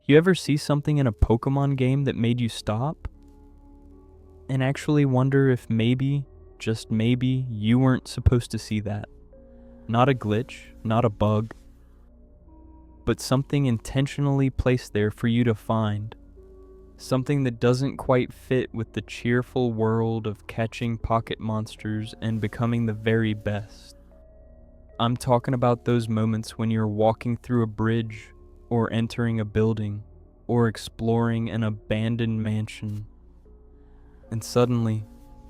You ever see something in a Pokemon game that made you stop? And actually wonder if maybe, just maybe, you weren't supposed to see that. Not a glitch, not a bug, but something intentionally placed there for you to find. Something that doesn't quite fit with the cheerful world of catching pocket monsters and becoming the very best. I'm talking about those moments when you're walking through a bridge, or entering a building, or exploring an abandoned mansion. And suddenly,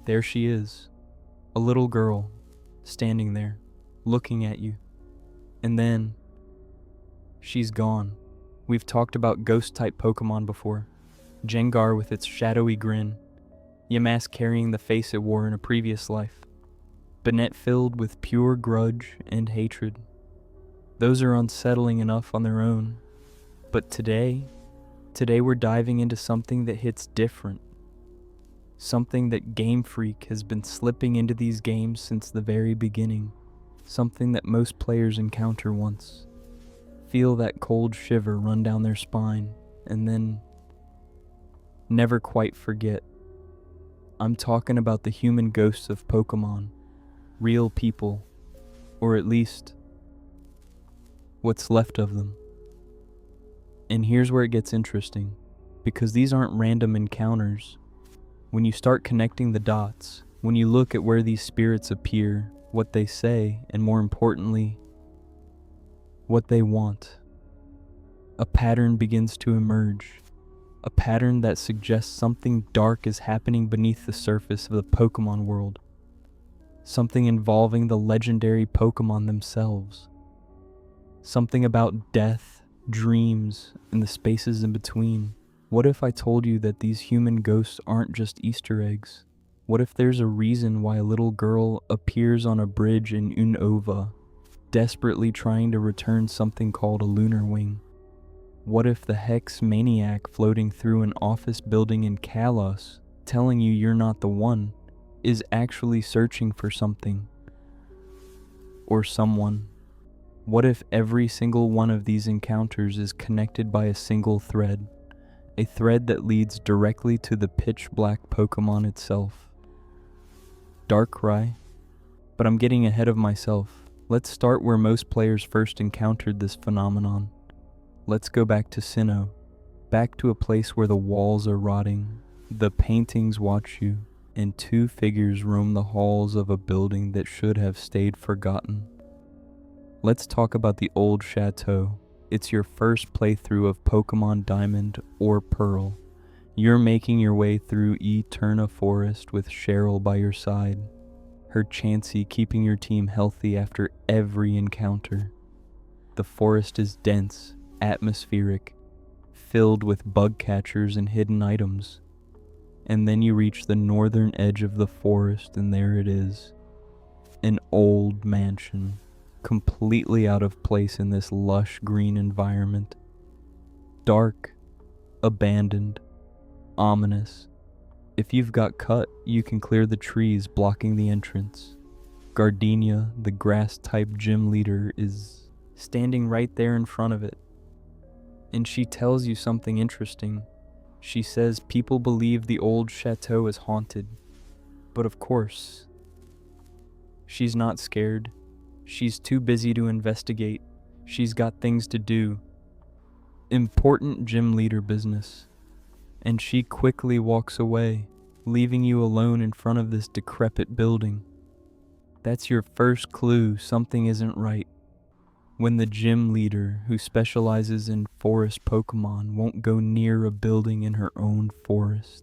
there she is, a little girl, standing there, looking at you. And then, she's gone. We've talked about ghost-type Pokemon before. Gengar with its shadowy grin, Yamask carrying the face it wore in a previous life, Banette filled with pure grudge and hatred. Those are unsettling enough on their own. But today we're diving into something that hits different. Something that Game Freak has been slipping into these games since the very beginning. Something that most players encounter once. Feel that cold shiver run down their spine, and then never quite forget. I'm talking about the human ghosts of Pokemon. Real people, or at least what's left of them. And here's where it gets interesting, because these aren't random encounters. When you start connecting the dots, when you look at where these spirits appear, what they say, and more importantly, what they want, a pattern begins to emerge. A pattern that suggests something dark is happening beneath the surface of the Pokemon world. Something involving the legendary Pokemon themselves. Something about death, dreams, and the spaces in between. What if I told you that these human ghosts aren't just Easter eggs? What if there's a reason why a little girl appears on a bridge in Unova, desperately trying to return something called a lunar wing? What if the Hex Maniac floating through an office building in Kalos, telling you you're not the one, is actually searching for something or someone? What if every single one of these encounters is connected by a single thread? A thread that leads directly to the Pitch-Black Pokémon itself. Darkrai. But I'm getting ahead of myself. Let's start where most players first encountered this phenomenon. Let's go back to Sinnoh. Back to a place where the walls are rotting, the paintings watch you, and two figures roam the halls of a building that should have stayed forgotten. Let's talk about the Old Chateau. It's your first playthrough of Pokemon Diamond or Pearl. You're making your way through Eterna Forest with Cheryl by your side, her Chansey keeping your team healthy after every encounter. The forest is dense, atmospheric, filled with bug catchers and hidden items. And then you reach the northern edge of the forest, and there it is. An old mansion, completely out of place in this lush green environment. Dark, abandoned, ominous. If you've got cut, you can clear the trees blocking the entrance. Gardenia, the grass-type gym leader, is standing right there in front of it. And she tells you something interesting. She says people believe the Old Chateau is haunted. But of course, she's not scared. She's too busy to investigate. She's got things to do. Important gym leader business. And she quickly walks away, leaving you alone in front of this decrepit building. That's your first clue something isn't right. When the gym leader, who specializes in forest Pokemon, won't go near a building in her own forest.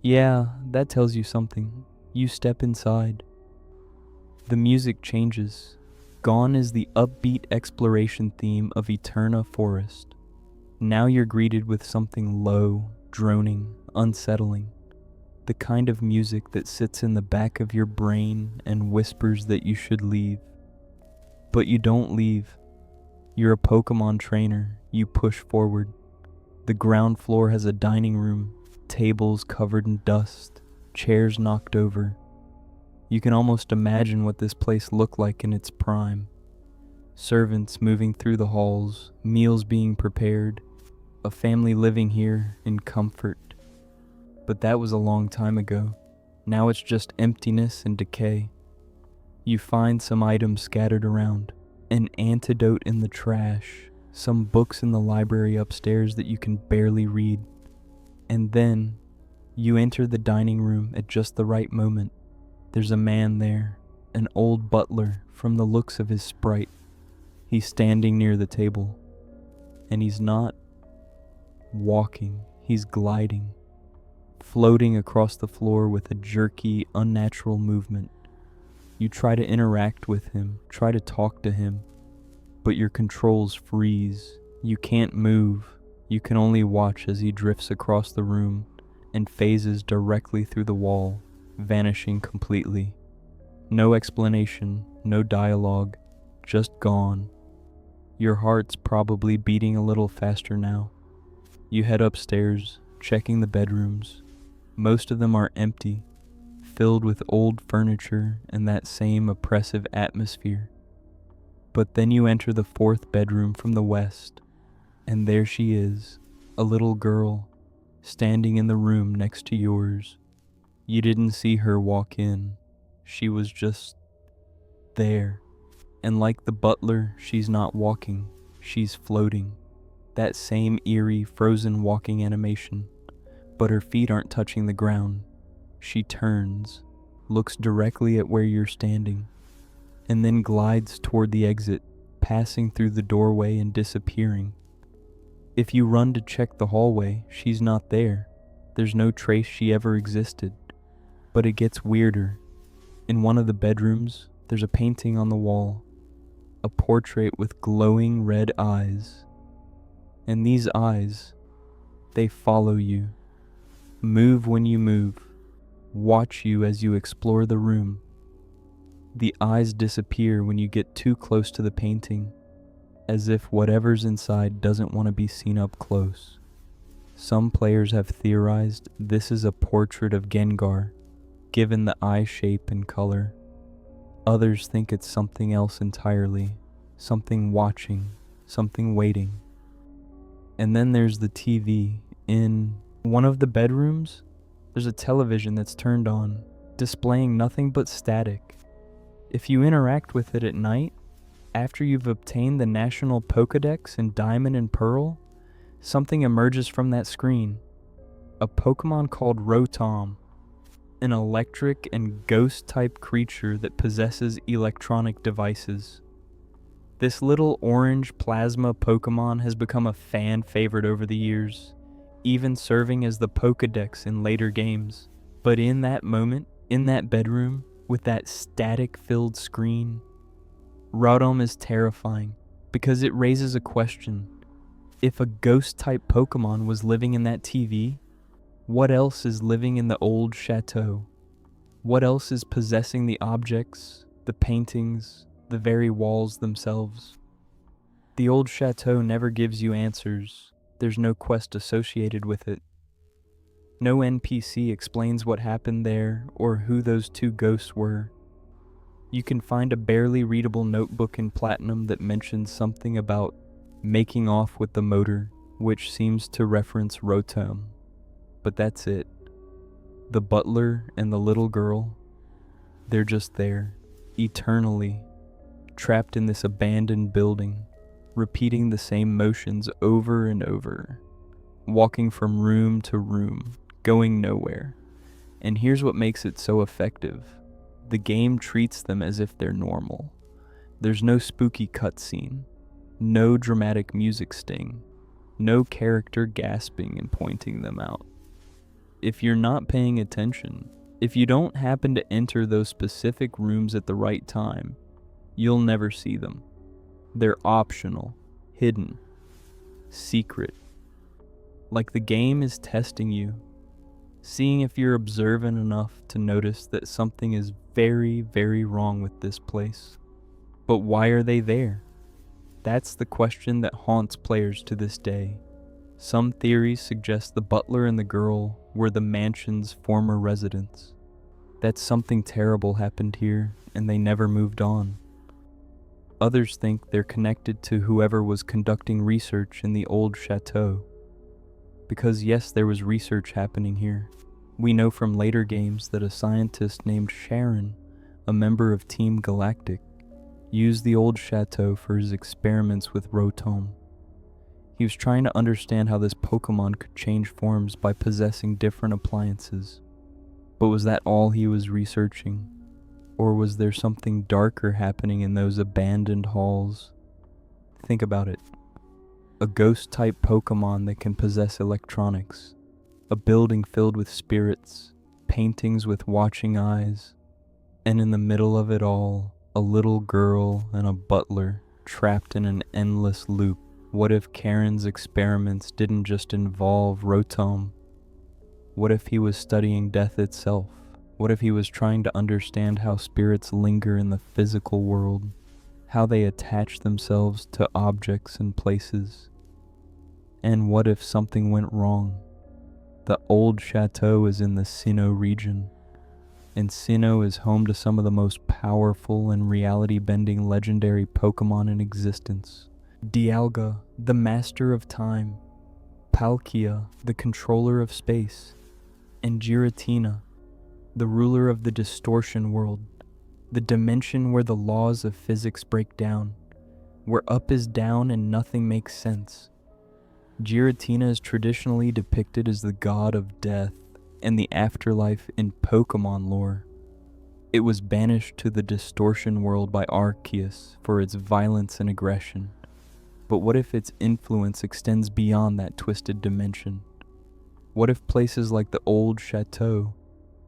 Yeah, that tells you something. You step inside. The music changes. Gone is the upbeat exploration theme of Eterna Forest. Now you're greeted with something low, droning, unsettling. The kind of music that sits in the back of your brain and whispers that you should leave. But you don't leave. You're a Pokemon trainer. You push forward. The ground floor has a dining room, tables covered in dust, chairs knocked over. You can almost imagine what this place looked like in its prime. Servants moving through the halls, meals being prepared, a family living here in comfort. But that was a long time ago. Now it's just emptiness and decay. You find some items scattered around, an antidote in the trash, some books in the library upstairs that you can barely read. And then you enter the dining room at just the right moment. There's a man there, an old butler from the looks of his sprite. He's standing near the table, and he's not walking, he's gliding, floating across the floor with a jerky, unnatural movement. You try to interact with him, try to talk to him, but your controls freeze. You can't move. You can only watch as he drifts across the room and phases directly through the wall, vanishing completely. No explanation, no dialogue, just gone. Your heart's probably beating a little faster now. You head upstairs, checking the bedrooms. Most of them are empty, filled with old furniture and that same oppressive atmosphere. But then you enter the fourth bedroom from the west, and there she is, a little girl, standing in the room next to yours. You didn't see her walk in. She was just there. And like the butler, she's not walking, she's floating. That same eerie, frozen walking animation. But her feet aren't touching the ground. She turns, looks directly at where you're standing, and then glides toward the exit, passing through the doorway and disappearing. If you run to check the hallway, she's not there. There's no trace she ever existed. But it gets weirder. In one of the bedrooms, there's a painting on the wall, a portrait with glowing red eyes. And these eyes, they follow you, move when you move, watch you as you explore the room. The eyes disappear when you get too close to the painting, as if whatever's inside doesn't want to be seen up close. Some players have theorized this is a portrait of Gengar, given the eye shape and color. Others think it's something else entirely, something watching, something waiting. And then there's the TV. In one of the bedrooms, there's a television that's turned on, displaying nothing but static. If you interact with it at night, after you've obtained the National Pokédex in Diamond and Pearl, something emerges from that screen. A Pokémon called Rotom, an electric and ghost-type creature that possesses electronic devices. This little orange plasma Pokémon has become a fan favorite over the years, even serving as the Pokédex in later games. But in that moment, in that bedroom, with that static-filled screen, Rotom is terrifying because it raises a question. If a ghost-type Pokémon was living in that TV, what else is living in the Old Chateau? What else is possessing the objects, the paintings, the very walls themselves? The Old Chateau never gives you answers. There's no quest associated with it. No NPC explains what happened there or who those two ghosts were. You can find a barely readable notebook in Platinum that mentions something about making off with the motor, which seems to reference Rotom. But that's it. The butler and the little girl, they're just there, eternally, trapped in this abandoned building, repeating the same motions over and over, walking from room to room, going nowhere. And here's what makes it so effective. The game treats them as if they're normal. There's no spooky cutscene, no dramatic music sting, no character gasping and pointing them out. If you're not paying attention, if you don't happen to enter those specific rooms at the right time, you'll never see them. They're optional, hidden, secret. Like the game is testing you, seeing if you're observant enough to notice that something is very, very wrong with this place. But why are they there? That's the question that haunts players to this day. Some theories suggest the butler and the girl were the mansion's former residents. That something terrible happened here and they never moved on. Others think they're connected to whoever was conducting research in the Old Chateau. Because yes, there was research happening here. We know from later games that a scientist named Sharon, a member of Team Galactic, used the Old Chateau for his experiments with Rotom. He was trying to understand how this Pokemon could change forms by possessing different appliances. But was that all he was researching? Or was there something darker happening in those abandoned halls? Think about it. A ghost-type Pokemon that can possess electronics. A building filled with spirits, paintings with watching eyes, and in the middle of it all, a little girl and a butler trapped in an endless loop. What if Karen's experiments didn't just involve Rotom? What if he was studying death itself? What if he was trying to understand how spirits linger in the physical world, how they attach themselves to objects and places? And what if something went wrong? The Old Chateau is in the Sinnoh region, and Sinnoh is home to some of the most powerful and reality-bending legendary Pokemon in existence. Dialga, the master of time, Palkia, the controller of space, and Giratina, the ruler of the distortion world, the dimension where the laws of physics break down, where up is down and nothing makes sense. Giratina is traditionally depicted as the god of death and the afterlife in Pokemon lore. It was banished to the distortion world by Arceus for its violence and aggression. But what if its influence extends beyond that twisted dimension? What if places like the Old Chateau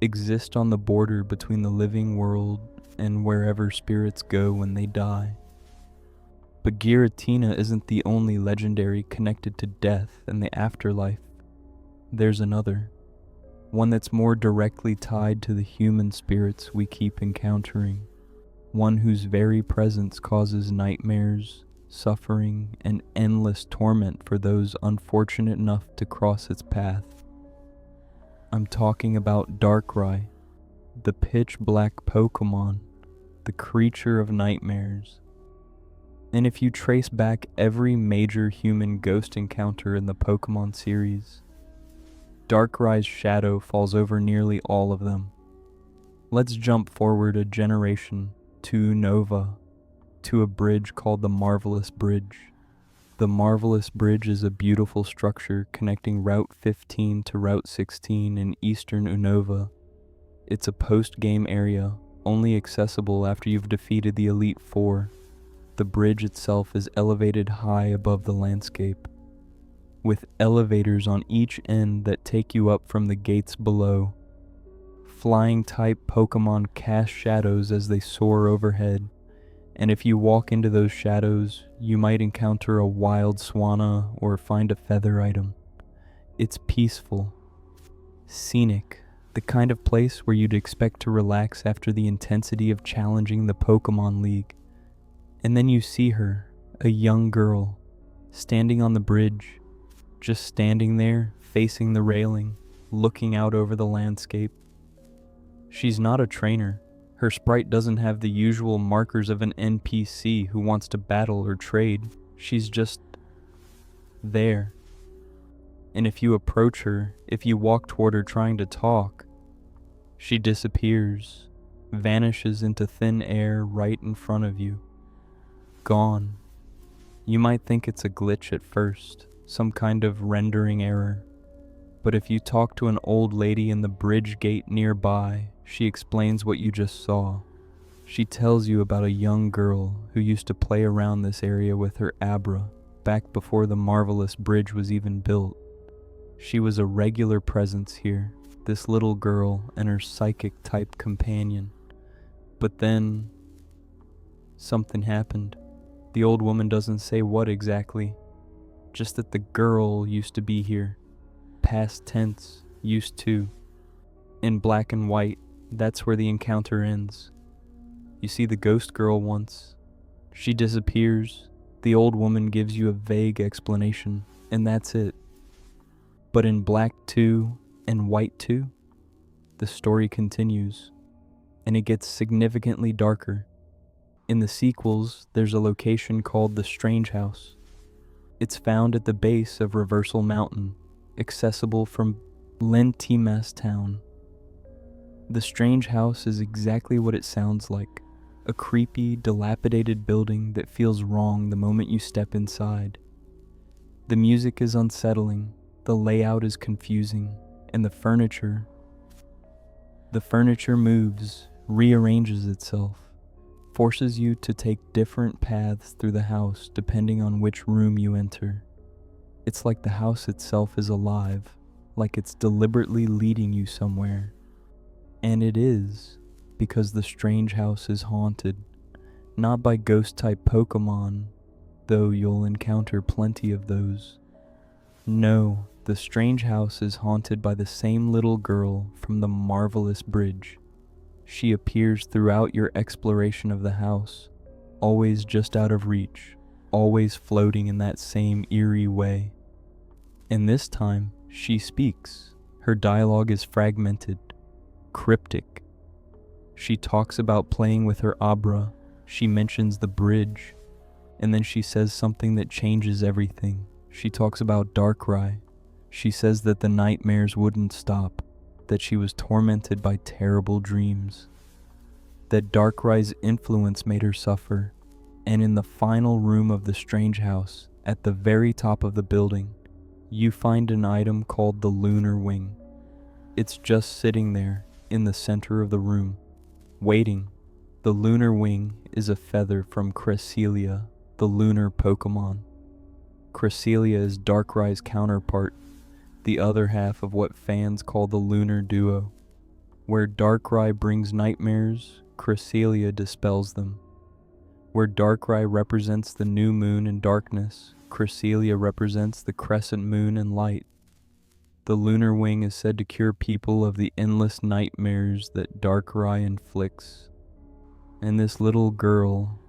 exist on the border between the living world and wherever spirits go when they die? But Giratina isn't the only legendary connected to death and the afterlife. There's another, one that's more directly tied to the human spirits we keep encountering, one whose very presence causes nightmares, suffering, and endless torment for those unfortunate enough to cross its path. I'm talking about Darkrai, the Pitch-Black Pokémon, the creature of nightmares. And if you trace back every major human ghost encounter in the Pokemon series, Darkrai's shadow falls over nearly all of them. Let's jump forward a generation to Unova, to a bridge called the Marvelous Bridge. The Marvelous Bridge is a beautiful structure connecting Route 15 to Route 16 in eastern Unova. It's a post-game area, only accessible after you've defeated the Elite Four. The bridge itself is elevated high above the landscape, with elevators on each end that take you up from the gates below. Flying-type Pokemon cast shadows as they soar overhead, and if you walk into those shadows, you might encounter a wild Swanna or find a feather item. It's peaceful, scenic, the kind of place where you'd expect to relax after the intensity of challenging the Pokemon League. And then you see her, a young girl, standing on the bridge, just standing there, facing the railing, looking out over the landscape. She's not a trainer. Her sprite doesn't have the usual markers of an NPC who wants to battle or trade. She's just there. And if you approach her, if you walk toward her trying to talk, she disappears, vanishes into thin air right in front of you. Gone. You might think it's a glitch at first, some kind of rendering error. But if you talk to an old lady in the bridge gate nearby, she explains what you just saw. She tells you about a young girl who used to play around this area with her Abra back before the Marvelous Bridge was even built. She was a regular presence here, this little girl and her psychic-type companion. But then, something happened. The old woman doesn't say what exactly, just that the girl used to be here. Past tense, used to. In black and white, that's where the encounter ends. You see the ghost girl once. She disappears. The old woman gives you a vague explanation, and that's it. But in black 2 and white 2, the story continues, and it gets significantly darker. In the sequels, there's a location called the Strange House. It's found at the base of Reversal Mountain, accessible from Lentimas town. The strange house is exactly what it sounds like, a creepy, dilapidated building that feels wrong the moment you step inside. The music is unsettling, the layout is confusing, and the furniture moves, rearranges itself, forces you to take different paths through the house depending on which room you enter. It's like the house itself is alive, like it's deliberately leading you somewhere. And it is, because the strange house is haunted, not by ghost-type Pokémon, though you'll encounter plenty of those. No, the strange house is haunted by the same little girl from the marvelous bridge. She appears throughout your exploration of the house, always just out of reach, always floating in that same eerie way. And this time, she speaks. Her dialogue is fragmented, cryptic. She talks about playing with her Abra, she mentions the bridge, and then she says something that changes everything. She talks about Darkrai. She says that the nightmares wouldn't stop, that she was tormented by terrible dreams, that Darkrai's influence made her suffer, and in the final room of the strange house, at the very top of the building, you find an item called the Lunar Wing. It's just sitting there, in the center of the room, waiting. The Lunar Wing is a feather from Cresselia, the lunar Pokémon. Cresselia is Darkrai's counterpart, the other half of what fans call the Lunar Duo. Where Darkrai brings nightmares, Cresselia dispels them. Where Darkrai represents the new moon and darkness, Cresselia represents the crescent moon and light. The Lunar Wing is said to cure people of the endless nightmares that Darkrai inflicts. And this little girl,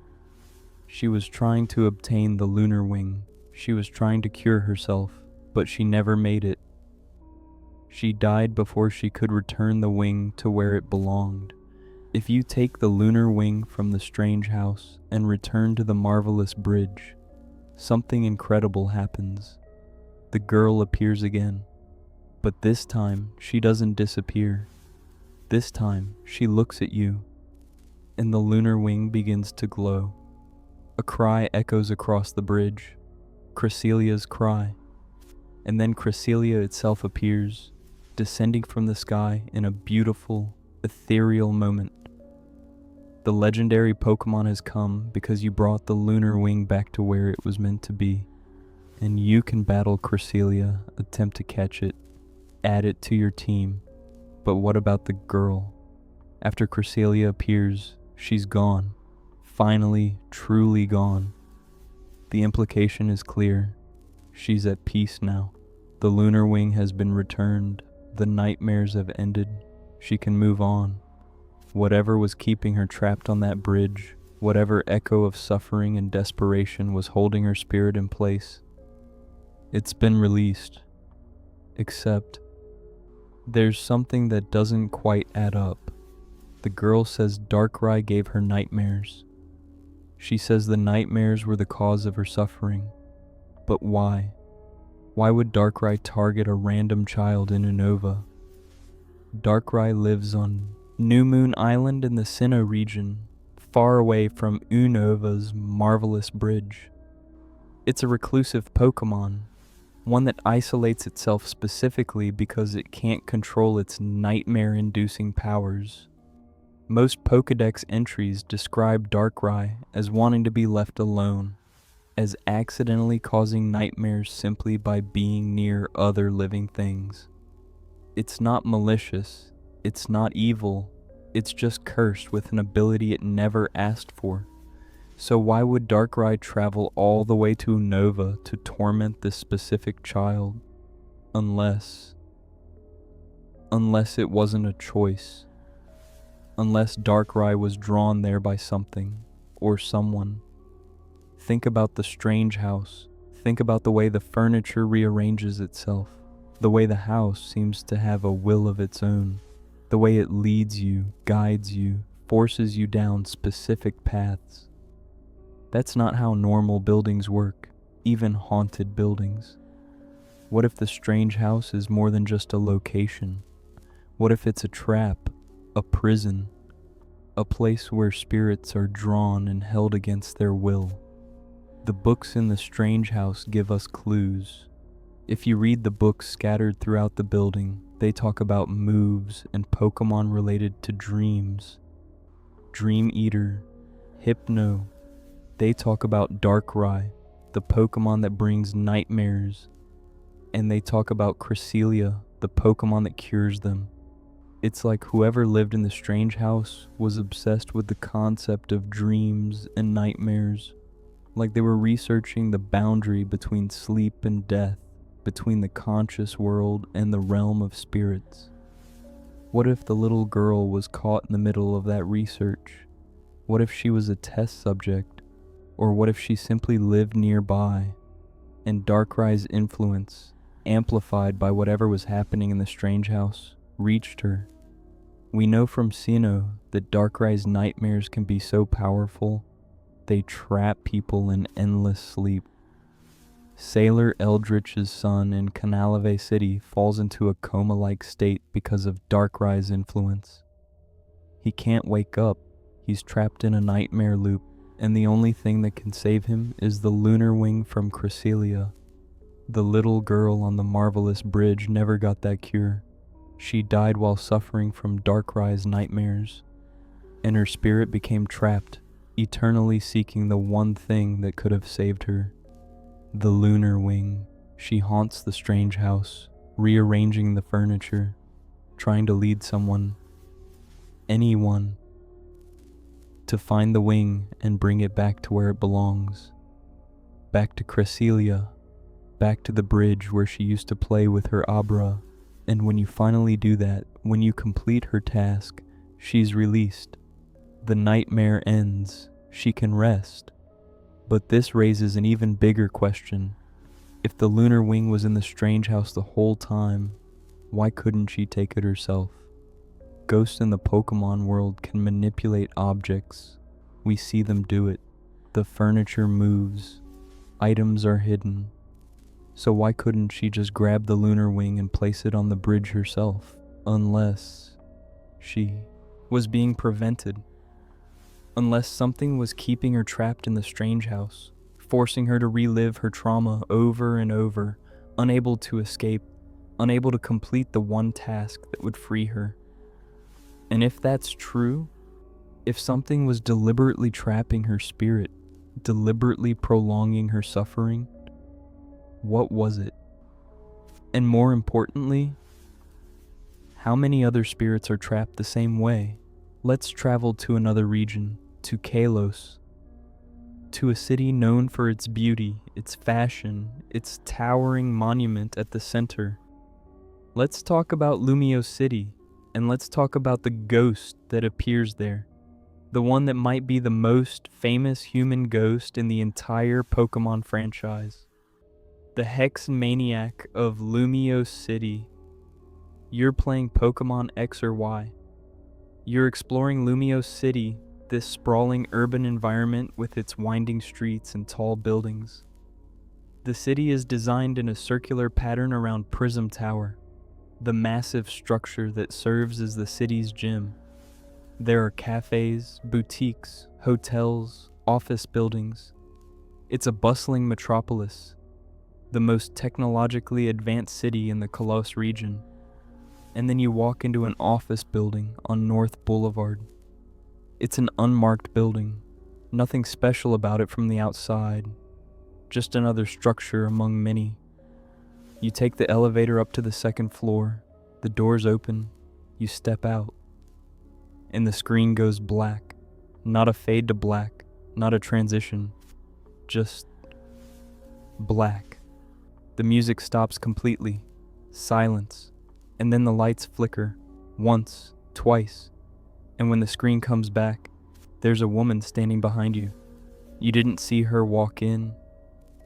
she was trying to obtain the Lunar Wing. She was trying to cure herself, but she never made it. She died before she could return the wing to where it belonged. If you take the Lunar Wing from the strange house and return to the marvelous bridge, something incredible happens. The girl appears again. But this time, she doesn't disappear. This time, she looks at you, and the Lunar Wing begins to glow. A cry echoes across the bridge, Cresselia's cry, and then Cresselia itself appears, descending from the sky in a beautiful, ethereal moment. The legendary Pokémon has come because you brought the Lunar Wing back to where it was meant to be, and you can battle Cresselia, attempt to catch it, add it to your team. But what about the girl? After Cresselia appears, she's gone. Finally, truly gone. The implication is clear. She's at peace now. The Lunar Wing has been returned. The nightmares have ended. She can move on. Whatever was keeping her trapped on that bridge, whatever echo of suffering and desperation was holding her spirit in place, it's been released. Except, there's something that doesn't quite add up. The girl says Darkrai gave her nightmares. She says the nightmares were the cause of her suffering. But why? Why would Darkrai target a random child in Unova? Darkrai lives on New Moon Island in the Sinnoh region, far away from Unova's marvelous bridge. It's a reclusive Pokémon, one that isolates itself specifically because it can't control its nightmare-inducing powers. Most Pokédex entries describe Darkrai as wanting to be left alone, as accidentally causing nightmares simply by being near other living things. It's not malicious, it's not evil, it's just cursed with an ability it never asked for. So why would Darkrai travel all the way to Unova to torment this specific child? Unless it wasn't a choice. Unless Darkrai was drawn there by something, or someone. Think about the strange house. Think about the way the furniture rearranges itself. The way the house seems to have a will of its own. The way it leads you, guides you, forces you down specific paths. That's not how normal buildings work, even haunted buildings. What if the strange house is more than just a location? What if it's a trap, a prison, a place where spirits are drawn and held against their will? The books in the strange house give us clues. If you read the books scattered throughout the building, they talk about moves and Pokemon related to dreams. Dream Eater, Hypno. They talk about Darkrai, the Pokemon that brings nightmares. And they talk about Cresselia, the Pokemon that cures them. It's like whoever lived in the strange house was obsessed with the concept of dreams and nightmares. Like they were researching the boundary between sleep and death, between the conscious world and the realm of spirits. What if the little girl was caught in the middle of that research? What if she was a test subject? Or what if she simply lived nearby, and Darkrai's influence, amplified by whatever was happening in the strange house, reached her? We know from Sinnoh that Darkrai's nightmares can be so powerful, they trap people in endless sleep. Sailor Eldritch's son in Lumiose City falls into a coma-like state because of Darkrai's influence. He can't wake up, he's trapped in a nightmare loop, and the only thing that can save him is the lunar wing from Cresselia. The little girl on the Marvelous Bridge never got that cure. She died while suffering from Darkrai's nightmares, and her spirit became trapped, eternally seeking the one thing that could have saved her. The lunar wing. She haunts the strange house, rearranging the furniture, trying to lead someone, anyone, to find the wing and bring it back to where it belongs. Back to Cresselia, back to the bridge where she used to play with her Abra. And when you finally do that, when you complete her task, she's released. The nightmare ends. She can rest. But this raises an even bigger question. If the lunar wing was in the strange house the whole time, why couldn't she take it herself? Ghosts in the Pokemon world can manipulate objects. We see them do it. The furniture moves. Items are hidden. So why couldn't she just grab the lunar wing and place it on the bridge herself? Unless she was being prevented. Unless something was keeping her trapped in the strange house, forcing her to relive her trauma over and over, unable to escape, unable to complete the one task that would free her. And if that's true, if something was deliberately trapping her spirit, deliberately prolonging her suffering, what was it? And more importantly, how many other spirits are trapped the same way? Let's travel to another region, to Kalos, to a city known for its beauty, its fashion, its towering monument at the center. Let's talk about Lumiose City, and let's talk about the ghost that appears there, the one that might be the most famous human ghost in the entire Pokemon franchise. The Hex Maniac of Lumiose City. You're playing Pokemon X or Y. You're exploring Lumiose City, this sprawling urban environment with its winding streets and tall buildings. The city is designed in a circular pattern around Prism Tower, the massive structure that serves as the city's gym. There are cafes, boutiques, hotels, office buildings. It's a bustling metropolis, the most technologically advanced city in the Kalos region. And then you walk into an office building on North Boulevard. It's an unmarked building, nothing special about it from the outside, just another structure among many. You take the elevator up to the second floor, the doors open, you step out, and the screen goes black. Not a fade to black, not a transition, just black. The music stops completely, silence, and then the lights flicker, once, twice, and when the screen comes back, there's a woman standing behind you. You didn't see her walk in,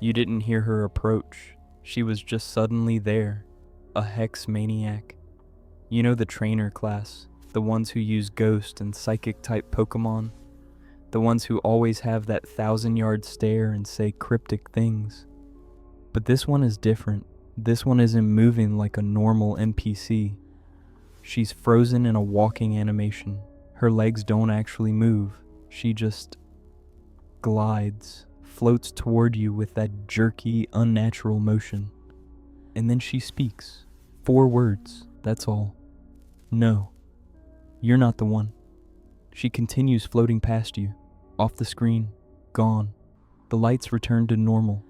you didn't hear her approach, she was just suddenly there, a Hex Maniac. You know the trainer class, the ones who use ghost and psychic type Pokemon, the ones who always have that 1,000-yard stare and say cryptic things. But this one is different. This one isn't moving like a normal NPC. She's frozen in a walking animation. Her legs don't actually move. She just glides, floats toward you with that jerky, unnatural motion. And then she speaks. 4 words, that's all. No, you're not the one. She continues floating past you, off the screen, gone. The lights return to normal.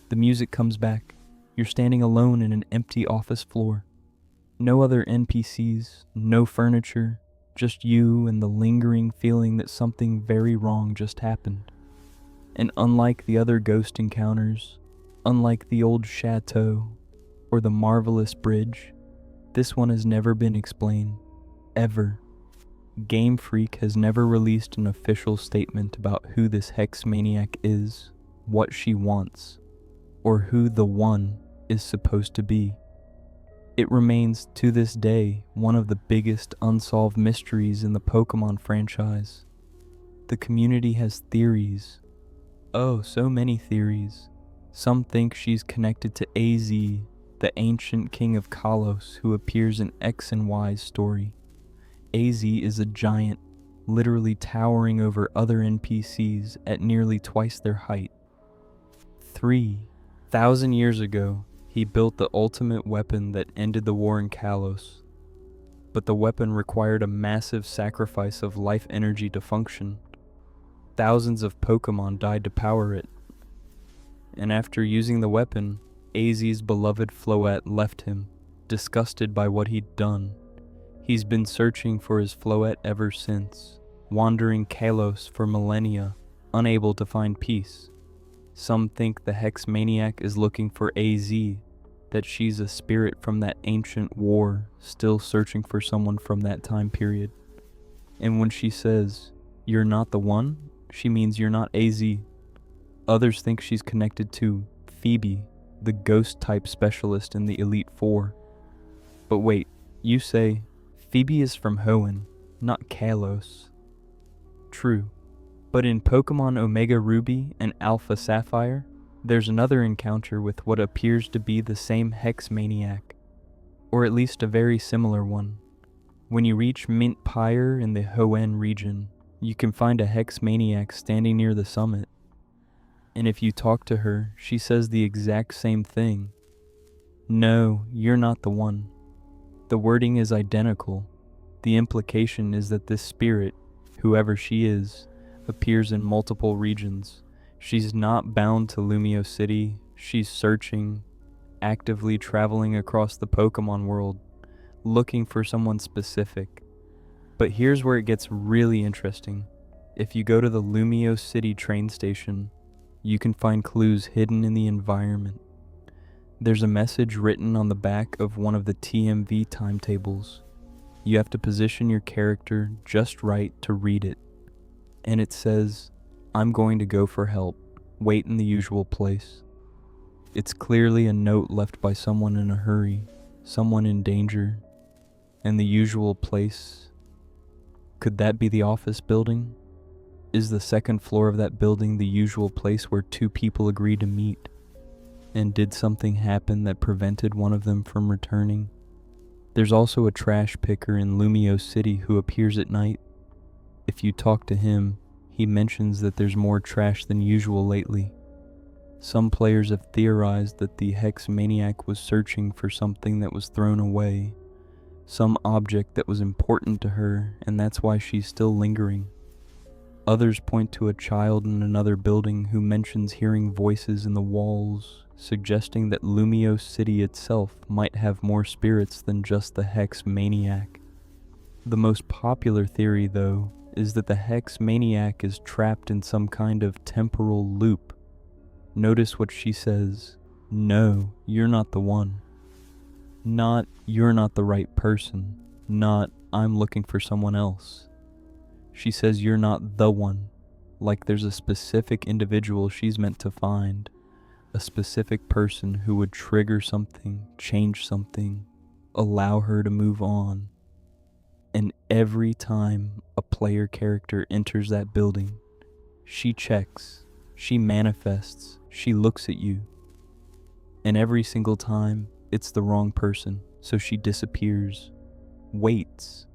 The music comes back. You're standing alone in an empty office floor. No other NPCs, no furniture, just you and the lingering feeling that something very wrong just happened. And unlike the other ghost encounters, unlike the Old Chateau or the marvelous bridge, this one has never been explained, ever. Game Freak has never released an official statement about who this Hex Maniac is, what she wants, or who the one is supposed to be. It remains, to this day, one of the biggest unsolved mysteries in the Pokémon franchise. The community has theories. Oh, so many theories. Some think she's connected to AZ, the ancient king of Kalos who appears in X and Y's story. AZ is a giant, literally towering over other NPCs at nearly twice their height. 3,000 years ago, he built the ultimate weapon that ended the war in Kalos. But the weapon required a massive sacrifice of life energy to function. Thousands of Pokémon died to power it. And after using the weapon, AZ's beloved Floette left him, disgusted by what he'd done. He's been searching for his Floette ever since, wandering Kalos for millennia, unable to find peace. Some think the Hex Maniac is looking for AZ, that she's a spirit from that ancient war, still searching for someone from that time period. And when she says, "You're not the one," she means you're not AZ. Others think she's connected to Phoebe, the ghost-type specialist in the Elite Four. But wait, you say, Phoebe is from Hoenn, not Kalos. True. But in Pokemon Omega Ruby and Alpha Sapphire, there's another encounter with what appears to be the same Hex Maniac, or at least a very similar one. When you reach Mint Pyre in the Hoenn region, you can find a Hex Maniac standing near the summit. And if you talk to her, she says the exact same thing. No, you're not the one. The wording is identical. The implication is that this spirit, whoever she is, appears in multiple regions. She's not bound to Lumiose City. She's searching, actively traveling across the Pokemon world, looking for someone specific. But here's where it gets really interesting. If you go to the Lumiose City train station, you can find clues hidden in the environment. There's a message written on the back of one of the TMV timetables. You have to position your character just right to read it. And it says, "I'm going to go for help. Wait in the usual place." It's clearly a note left by someone in a hurry, someone in danger. And the usual place, could that be the office building? Is the second floor of that building the usual place where 2 people agree to meet? And did something happen that prevented one of them from returning? There's also a trash picker in Lumiose City who appears at night. If you talk to him, he mentions that there's more trash than usual lately. Some players have theorized that the Hex Maniac was searching for something that was thrown away, some object that was important to her, and that's why she's still lingering. Others point to a child in another building who mentions hearing voices in the walls, suggesting that Lumiose City itself might have more spirits than just the Hex Maniac. The most popular theory, though, is that the Hex Maniac is trapped in some kind of temporal loop. Notice what she says. No, you're not the one. Not, you're not the right person. Not, I'm looking for someone else. She says you're not the one, like there's a specific individual she's meant to find, a specific person who would trigger something, change something, allow her to move on. And every time a player character enters that building, she checks, she manifests, she looks at you. And every single time, it's the wrong person, so she disappears, waits,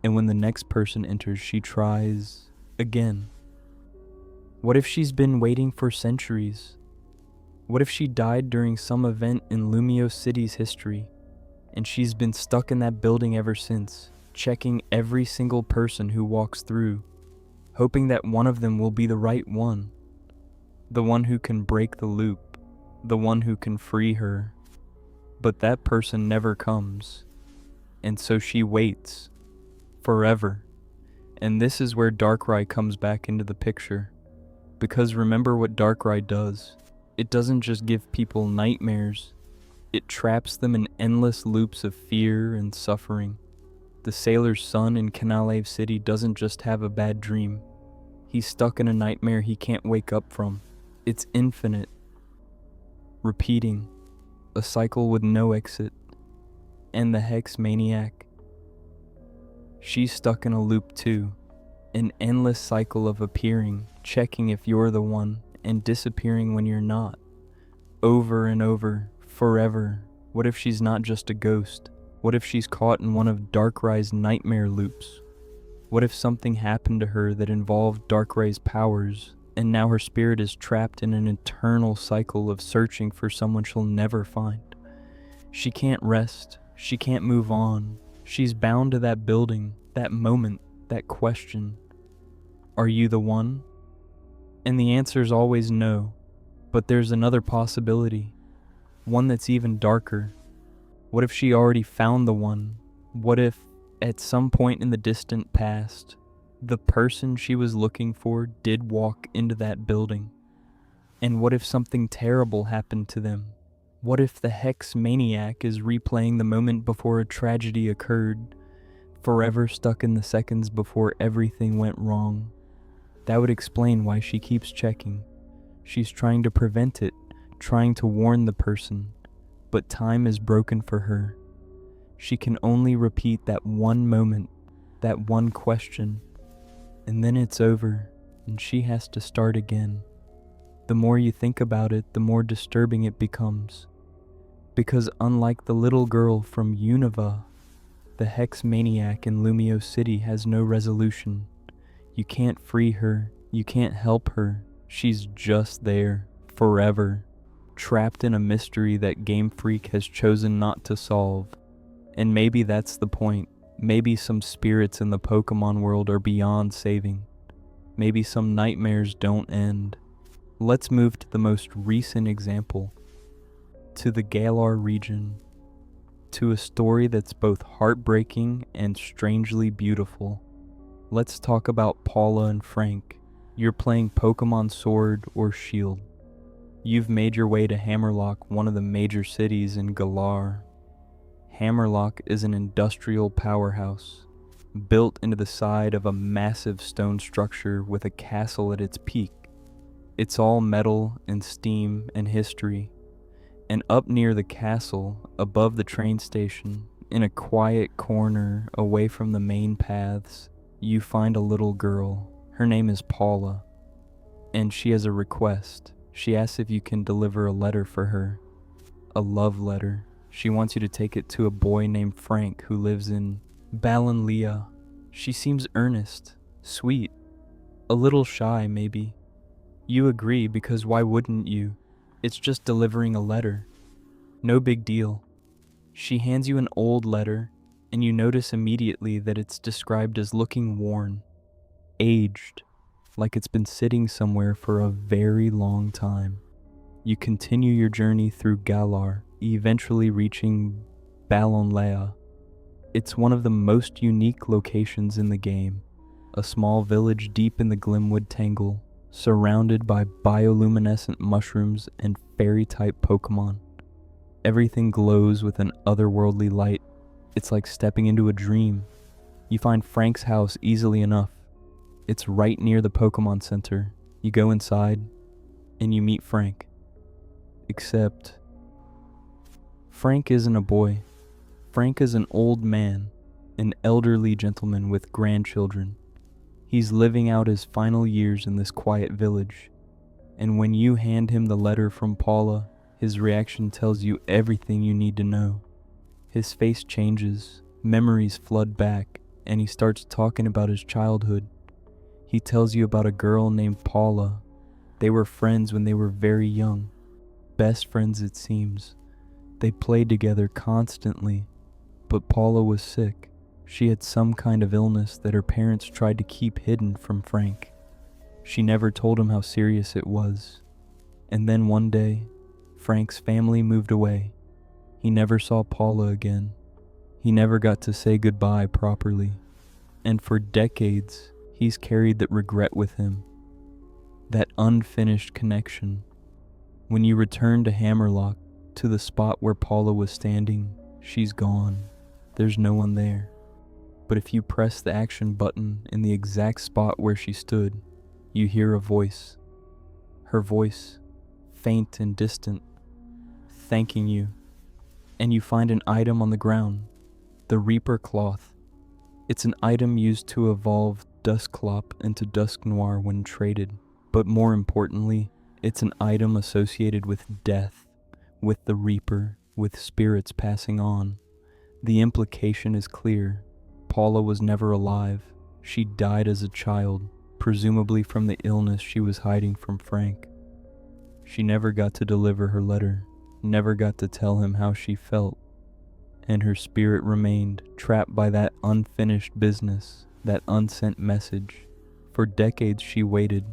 and when the next person enters, she tries again. What if she's been waiting for centuries? What if she died during some event in Lumiose City's history, and she's been stuck in that building ever since, checking every single person who walks through, hoping that one of them will be the right one, the one who can break the loop, the one who can free her. But that person never comes, and so she waits forever. And this is where Darkrai comes back into the picture. Because remember what Darkrai does. It doesn't just give people nightmares, it traps them in endless loops of fear and suffering. The sailor's son in Legendary City doesn't just have a bad dream. He's stuck in a nightmare he can't wake up from. It's infinite, repeating, a cycle with no exit. And the Hex Maniac, she's stuck in a loop too, an endless cycle of appearing, checking if you're the one, and disappearing when you're not. Over and over, forever. What if she's not just a ghost? What if she's caught in one of Darkrai's nightmare loops? What if something happened to her that involved Darkrai's powers, and now her spirit is trapped in an eternal cycle of searching for someone she'll never find? She can't rest, she can't move on. She's bound to that building, that moment, that question. Are you the one? And the answer's always no, but there's another possibility, one that's even darker. What if she already found the one? What if, at some point in the distant past, the person she was looking for did walk into that building? And what if something terrible happened to them? What if the Hex Maniac is replaying the moment before a tragedy occurred, forever stuck in the seconds before everything went wrong? That would explain why she keeps checking. She's trying to prevent it, trying to warn the person, but time is broken for her. She can only repeat that one moment, that one question, and then it's over, and she has to start again. The more you think about it, the more disturbing it becomes. Because unlike the little girl from Unova, the Hex Maniac in Lumiose City has no resolution. You can't free her, you can't help her, she's just there, forever, trapped in a mystery that Game Freak has chosen not to solve. And maybe that's the point. Maybe some spirits in the Pokemon world are beyond saving. Maybe some nightmares don't end. Let's move to the most recent example, to the Galar region, to a story that's both heartbreaking and strangely beautiful. Let's talk about Paula and Frank. You're playing Pokemon Sword or Shield. You've made your way to Hammerlock, one of the major cities in Galar. Hammerlock is an industrial powerhouse, built into the side of a massive stone structure with a castle at its peak. It's all metal and steam and history. And up near the castle, above the train station, in a quiet corner away from the main paths, you find a little girl. Her name is Paula, and she has a request. She asks if you can deliver a letter for her, a love letter. She wants you to take it to a boy named Frank who lives in Balanlia. She seems earnest, sweet, a little shy maybe. You agree because why wouldn't you? It's just delivering a letter. No big deal. She hands you an old letter, and you notice immediately that it's described as looking worn, aged, like it's been sitting somewhere for a very long time. You continue your journey through Galar, eventually reaching Balanlia. It's one of the most unique locations in the game, a small village deep in the Glimwood Tangle, surrounded by bioluminescent mushrooms and fairy-type Pokemon. Everything glows with an otherworldly light. It's like stepping into a dream. You find Frank's house easily enough. It's right near the Pokemon Center. You go inside, and you meet Frank. Except, Frank isn't a boy. Frank is an old man, an elderly gentleman with grandchildren. He's living out his final years in this quiet village, and when you hand him the letter from Paula, His reaction tells you everything you need to know. His face changes, memories flood back, and he starts talking about his childhood. He tells you about a girl named Paula. They were friends when they were very young. Best friends, it seems. They played together constantly. But Paula was sick. She had some kind of illness that her parents tried to keep hidden from Frank. She never told him how serious it was. And then one day, Frank's family moved away. He never saw Paula again. He never got to say goodbye properly. And for decades, he's carried that regret with him. That unfinished connection. When you return to Hammerlock, to the spot where Paula was standing, she's gone. There's no one there. But if you press the action button in the exact spot where she stood, you hear a voice. Her voice, faint and distant, thanking you. And you find an item on the ground, the Reaper Cloth. It's an item used to evolve Dusclops into Dusknoir when traded. But more importantly, it's an item associated with death, with the Reaper, with spirits passing on. The implication is clear. Paula was never alive. She died as a child, presumably from the illness she was hiding from Frank. She never got to deliver her letter, never got to tell him how she felt, and her spirit remained trapped by that unfinished business, that unsent message. For decades she waited,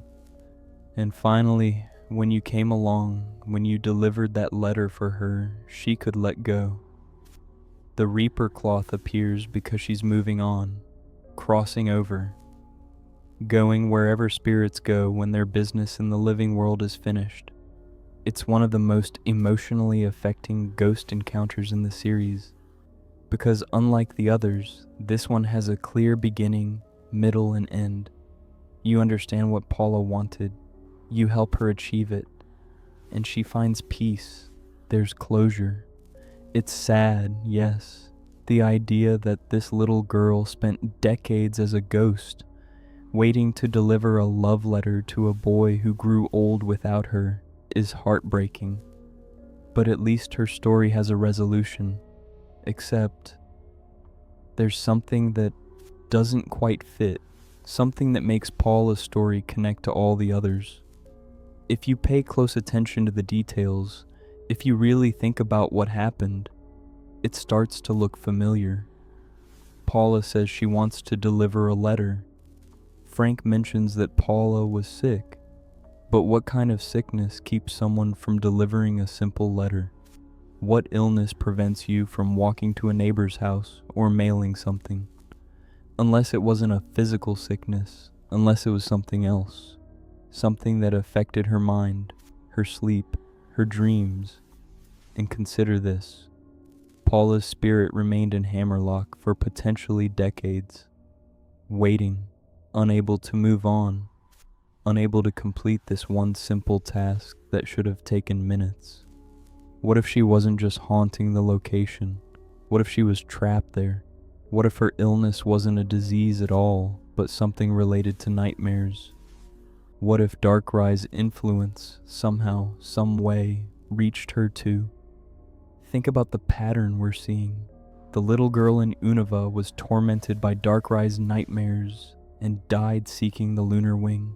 and finally, when you came along, when you delivered that letter for her, she could let go. The Reaper Cloth appears because she's moving on, crossing over, going wherever spirits go when their business in the living world is finished. It's one of the most emotionally affecting ghost encounters in the series, because unlike the others, this one has a clear beginning, middle, and end. You understand what Paula wanted. You help her achieve it, and she finds peace. There's closure. It's sad, yes. The idea that this little girl spent decades as a ghost, waiting to deliver a love letter to a boy who grew old without her, is heartbreaking. But at least her story has a resolution. Except, there's something that doesn't quite fit. Something that makes Paula's story connect to all the others. If you pay close attention to the details, if you really think about what happened, it starts to look familiar. Paula says she wants to deliver a letter. Frank mentions that Paula was sick. But what kind of sickness keeps someone from delivering a simple letter? What illness prevents you from walking to a neighbor's house or mailing something? Unless it wasn't a physical sickness, unless it was something else. Something that affected her mind, her sleep, her dreams. And consider this. Paula's spirit remained in Hammerlock for potentially decades, waiting, unable to move on, unable to complete this one simple task that should have taken minutes. What if she wasn't just haunting the location? What if she was trapped there? What if her illness wasn't a disease at all, but something related to nightmares? What if Darkrai's influence, somehow, some way, reached her too? Think about the pattern we're seeing. The little girl in Unova was tormented by Darkrai's nightmares and died seeking the lunar wing.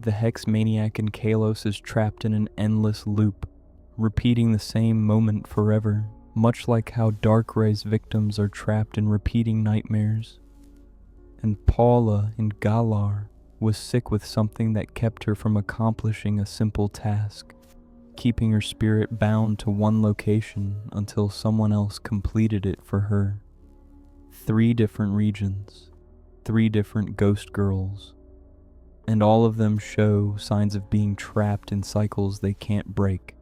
The Hex Maniac in Kalos is trapped in an endless loop, repeating the same moment forever, much like how Darkrai's victims are trapped in repeating nightmares. And Paula in Galar was sick with something that kept her from accomplishing a simple task, keeping her spirit bound to one location until someone else completed it for her. 3 different regions, 3 different ghost girls, and all of them show signs of being trapped in cycles they can't break.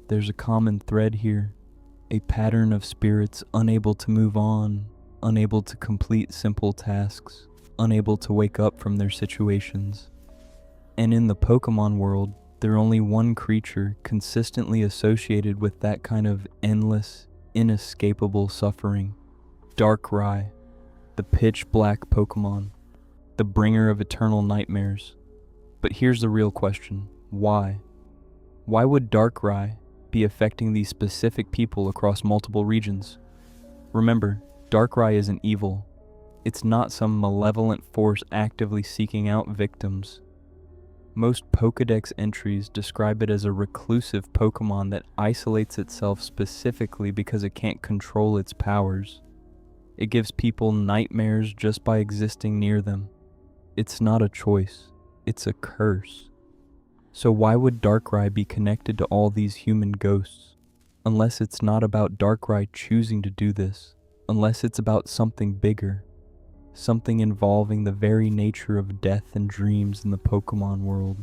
There's a common thread here, a pattern of spirits unable to move on, unable to complete simple tasks, unable to wake up from their situations. And in the Pokemon world, there's only one creature consistently associated with that kind of endless, inescapable suffering. Darkrai, the Pitch-Black Pokémon, the bringer of eternal nightmares. But here's the real question. Why? Why would Darkrai, be affecting these specific people across multiple regions. Remember, Darkrai isn't evil. It's not some malevolent force actively seeking out victims. Most Pokédex entries describe it as a reclusive Pokémon that isolates itself specifically because it can't control its powers. It gives people nightmares just by existing near them. It's not a choice, it's a curse. So why would Darkrai be connected to all these human ghosts? Unless it's not about Darkrai choosing to do this, unless it's about something bigger. Something involving the very nature of death and dreams in the Pokemon world.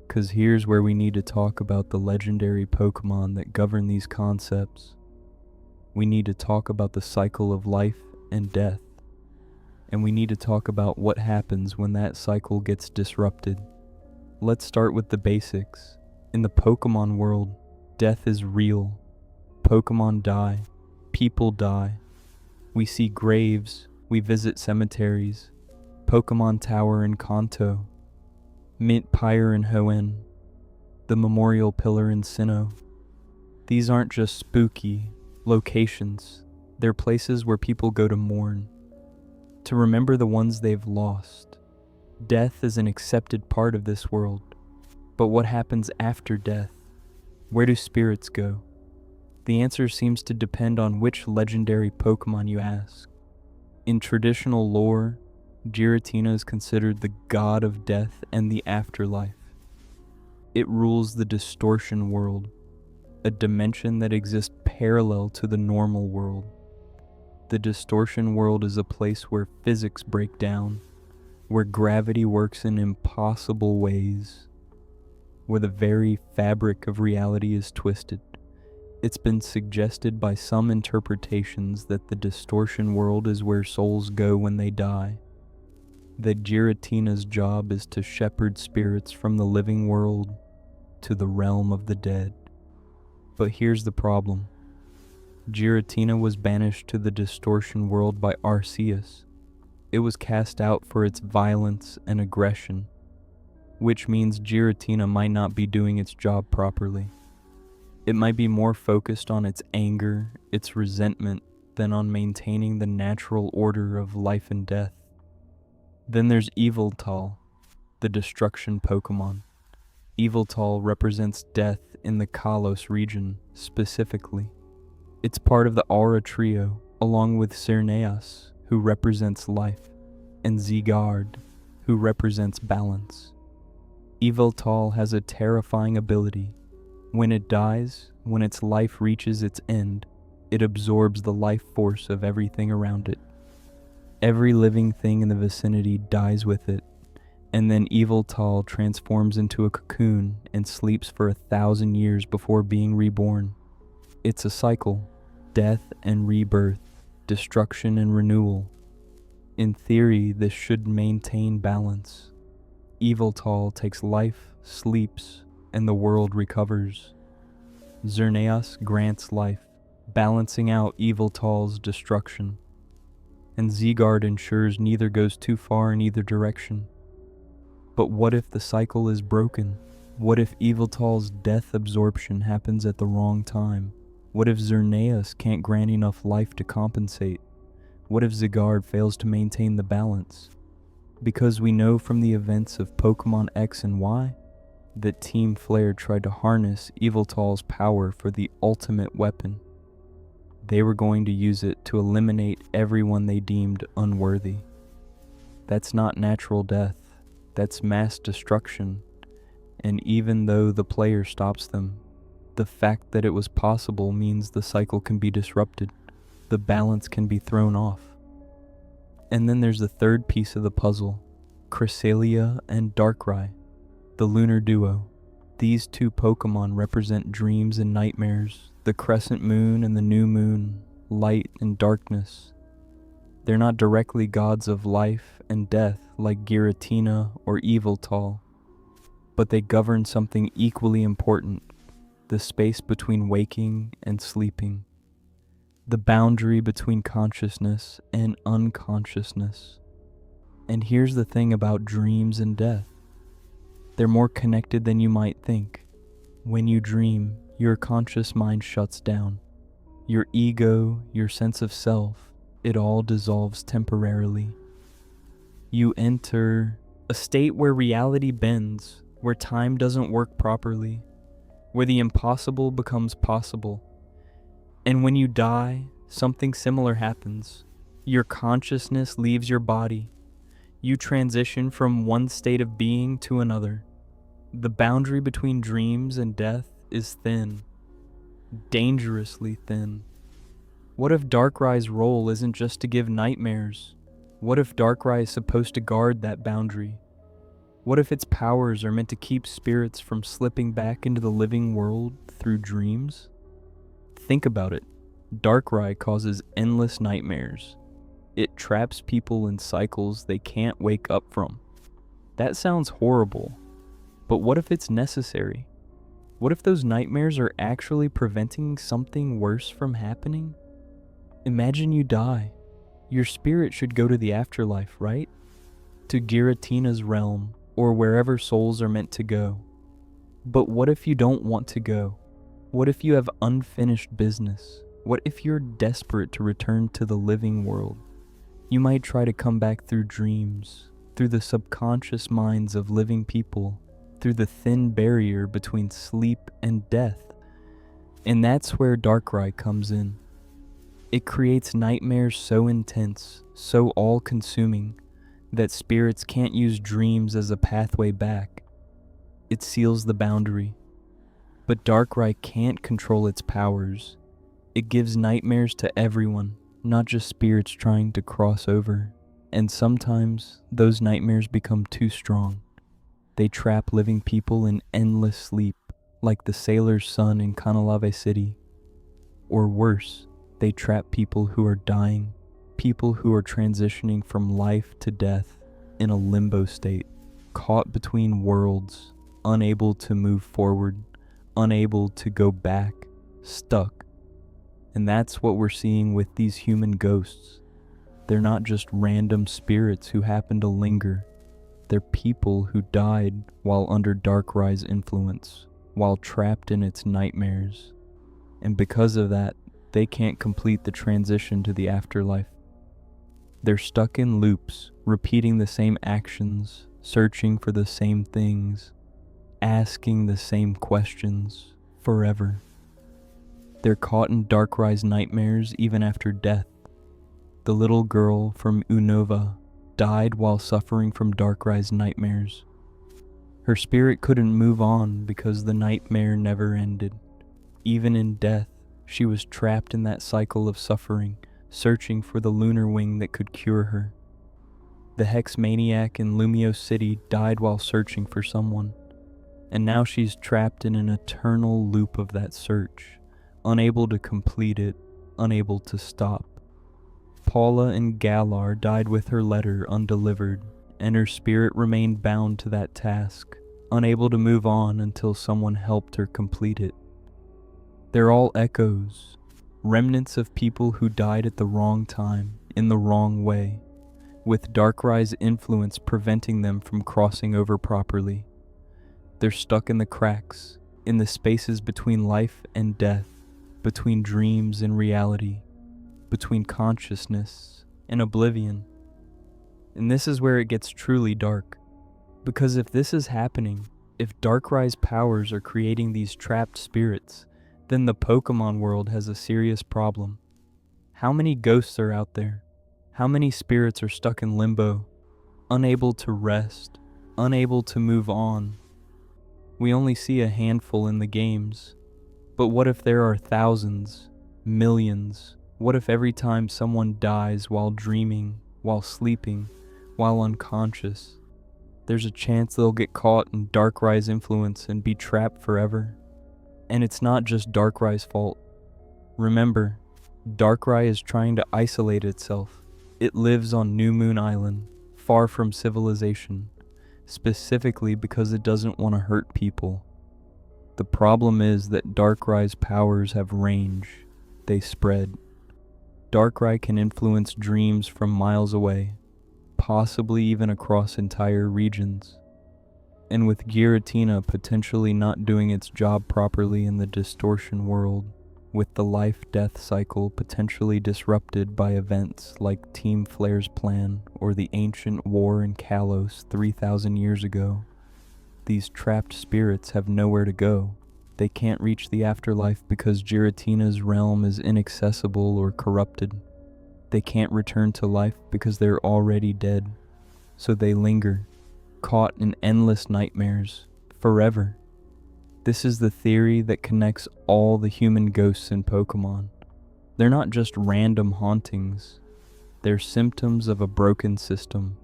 'Cause here's where we need to talk about the legendary Pokemon that govern these concepts. We need to talk about the cycle of life and death. And we need to talk about what happens when that cycle gets disrupted. Let's start with the basics. In the Pokemon world, death is real. Pokemon die. People die. We see graves. We visit cemeteries, Pokemon Tower in Kanto, Mint Pyre in Hoenn, the Memorial Pillar in Sinnoh. These aren't just spooky locations, they're places where people go to mourn, to remember the ones they've lost. Death is an accepted part of this world, but what happens after death? Where do spirits go? The answer seems to depend on which legendary Pokemon you ask. In traditional lore, Giratina is considered the god of death and the afterlife. It rules the distortion world, a dimension that exists parallel to the normal world. The distortion world is a place where physics break down, where gravity works in impossible ways, where the very fabric of reality is twisted. It's been suggested by some interpretations that the distortion world is where souls go when they die. That Giratina's job is to shepherd spirits from the living world to the realm of the dead. But here's the problem. Giratina was banished to the distortion world by Arceus. It was cast out for its violence and aggression, which means Giratina might not be doing its job properly. It might be more focused on its anger, its resentment, than on maintaining the natural order of life and death. Then there's Yveltal, the destruction Pokemon. Yveltal represents death in the Kalos region, specifically. It's part of the Aura trio, along with Xerneas, who represents life, and Zygarde, who represents balance. Yveltal has a terrifying ability. When it dies, when its life reaches its end, it absorbs the life force of everything around it. Every living thing in the vicinity dies with it, and then Yveltal transforms into a cocoon and sleeps for 1,000 years before being reborn. It's a cycle, death and rebirth, destruction and renewal. In theory, this should maintain balance. Yveltal takes life, sleeps, and the world recovers. Xerneas grants life, balancing out Yveltal's destruction. And Zygarde ensures neither goes too far in either direction. But what if the cycle is broken? What if Yveltal's death absorption happens at the wrong time? What if Xerneas can't grant enough life to compensate? What if Zygarde fails to maintain the balance? Because we know from the events of Pokemon X and Y that Team Flare tried to harness Yveltal's power for the ultimate weapon. They were going to use it to eliminate everyone they deemed unworthy. That's not natural death, that's mass destruction, and even though the player stops them, the fact that it was possible means the cycle can be disrupted, the balance can be thrown off. And then there's the third piece of the puzzle, Cresselia and Darkrai, the lunar duo. These two Pokemon represent dreams and nightmares, the crescent moon and the new moon, light and darkness. They're not directly gods of life and death like Giratina or Yveltal, but they govern something equally important, the space between waking and sleeping, the boundary between consciousness and unconsciousness. And here's the thing about dreams and death. They're more connected than you might think. When you dream, your conscious mind shuts down. Your ego, your sense of self, it all dissolves temporarily. You enter a state where reality bends, where time doesn't work properly, where the impossible becomes possible. And when you die, something similar happens. Your consciousness leaves your body. You transition from one state of being to another. The boundary between dreams and death is thin, dangerously thin. What if Darkrai's role isn't just to give nightmares? What if Darkrai is supposed to guard that boundary? What if its powers are meant to keep spirits from slipping back into the living world through dreams? Think about it. Darkrai causes endless nightmares. It traps people in cycles they can't wake up from. That sounds horrible, but what if it's necessary? What if those nightmares are actually preventing something worse from happening? Imagine you die. Your spirit should go to the afterlife, right? To Giratina's realm, or wherever souls are meant to go. But what if you don't want to go? What if you have unfinished business? What if you're desperate to return to the living world? You might try to come back through dreams, through the subconscious minds of living people, through the thin barrier between sleep and death. And that's where Darkrai comes in. It creates nightmares so intense, so all-consuming, that spirits can't use dreams as a pathway back. It seals the boundary. But Darkrai can't control its powers. It gives nightmares to everyone, not just spirits trying to cross over. And sometimes, those nightmares become too strong. They trap living people in endless sleep, like the sailor's son in Lumiose City. Or worse, they trap people who are dying, people who are transitioning from life to death in a limbo state, caught between worlds, unable to move forward, unable to go back, stuck. And that's what we're seeing with these human ghosts. They're not just random spirits who happen to linger. They're people who died while under Darkrai's influence, while trapped in its nightmares. And because of that, they can't complete the transition to the afterlife. They're stuck in loops, repeating the same actions, searching for the same things, asking the same questions forever. They're caught in Darkrai's nightmares even after death. The little girl from Unova died while suffering from Darkrai's nightmares. Her spirit couldn't move on because the nightmare never ended. Even in death, she was trapped in that cycle of suffering, searching for the lunar wing that could cure her. The Hex Maniac in Lumiose City died while searching for someone, and now she's trapped in an eternal loop of that search, unable to complete it, unable to stop. Paula in Galar died with her letter undelivered, and her spirit remained bound to that task, unable to move on until someone helped her complete it. They're all echoes, remnants of people who died at the wrong time, in the wrong way, with Darkrai's influence preventing them from crossing over properly. They're stuck in the cracks, in the spaces between life and death, between dreams and reality, between consciousness and oblivion. And this is where it gets truly dark, because if this is happening, if Darkrai's powers are creating these trapped spirits, then the Pokemon world has a serious problem. How many ghosts are out there? How many spirits are stuck in limbo, unable to rest, unable to move on? We only see a handful in the games, but what if there are thousands, millions? What if every time someone dies while dreaming, while sleeping, while unconscious, there's a chance they'll get caught in Darkrai's influence and be trapped forever? And it's not just Darkrai's fault. Remember, Darkrai is trying to isolate itself. It lives on New Moon Island, far from civilization, specifically because it doesn't want to hurt people. The problem is that Darkrai's powers have range. They spread. Darkrai can influence dreams from miles away, possibly even across entire regions. And with Giratina potentially not doing its job properly in the distortion world, with the life-death cycle potentially disrupted by events like Team Flare's plan or the ancient war in Kalos 3,000 years ago, these trapped spirits have nowhere to go. They can't reach the afterlife because Giratina's realm is inaccessible or corrupted. They can't return to life because they're already dead. So they linger, caught in endless nightmares, forever. This is the theory that connects all the human ghosts in Pokemon. They're not just random hauntings. They're symptoms of a broken system.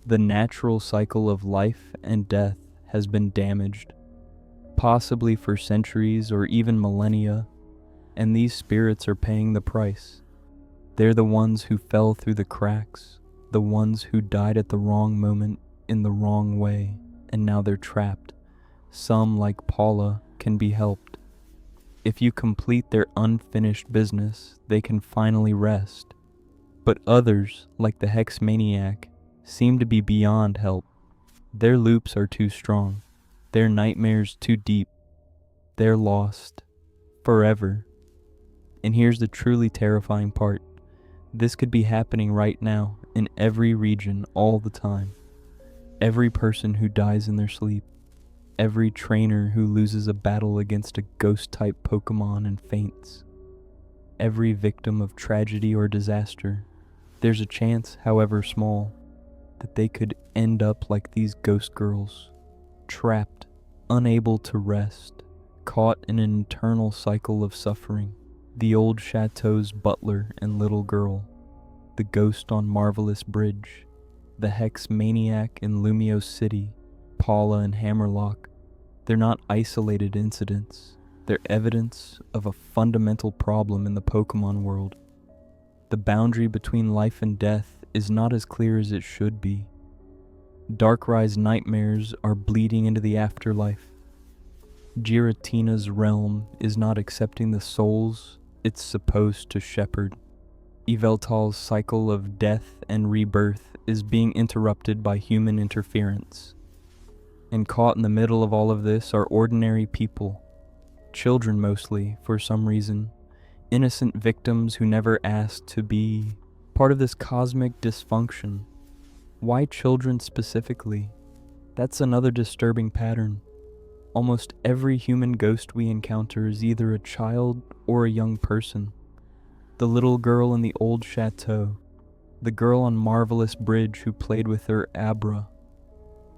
The natural cycle of life and death has been damaged, possibly for centuries or even millennia, and these spirits are paying the price. They're the ones who fell through the cracks, the ones who died at the wrong moment in the wrong way, and now they're trapped. Some, like Paula, can be helped. If you complete their unfinished business, they can finally rest. But others, like the Hex Maniac, seem to be beyond help. Their loops are too strong, their nightmares too deep. They're lost, forever. And here's the truly terrifying part. This could be happening right now, in every region, all the time. Every person who dies in their sleep, every trainer who loses a battle against a ghost-type Pokemon and faints, every victim of tragedy or disaster. There's a chance, however small, that they could end up like these ghost girls, trapped, unable to rest, caught in an eternal cycle of suffering. The Old Chateau's butler and little girl, the ghost on Marvelous Bridge, the Hex Maniac in Lumiose City, Paula and Hammerlock. They're not isolated incidents. They're evidence of a fundamental problem in the Pokemon world. The boundary between life and death is not as clear as it should be. Darkrai's nightmares are bleeding into the afterlife. Giratina's realm is not accepting the souls it's supposed to shepherd. Yveltal's cycle of death and rebirth is being interrupted by human interference. And caught in the middle of all of this are ordinary people. Children mostly, for some reason. Innocent victims who never asked to be part of this cosmic dysfunction. Why children specifically? That's another disturbing pattern. Almost every human ghost we encounter is either a child or a young person. The little girl in the Old Chateau, the girl on Marvelous Bridge who played with her Abra,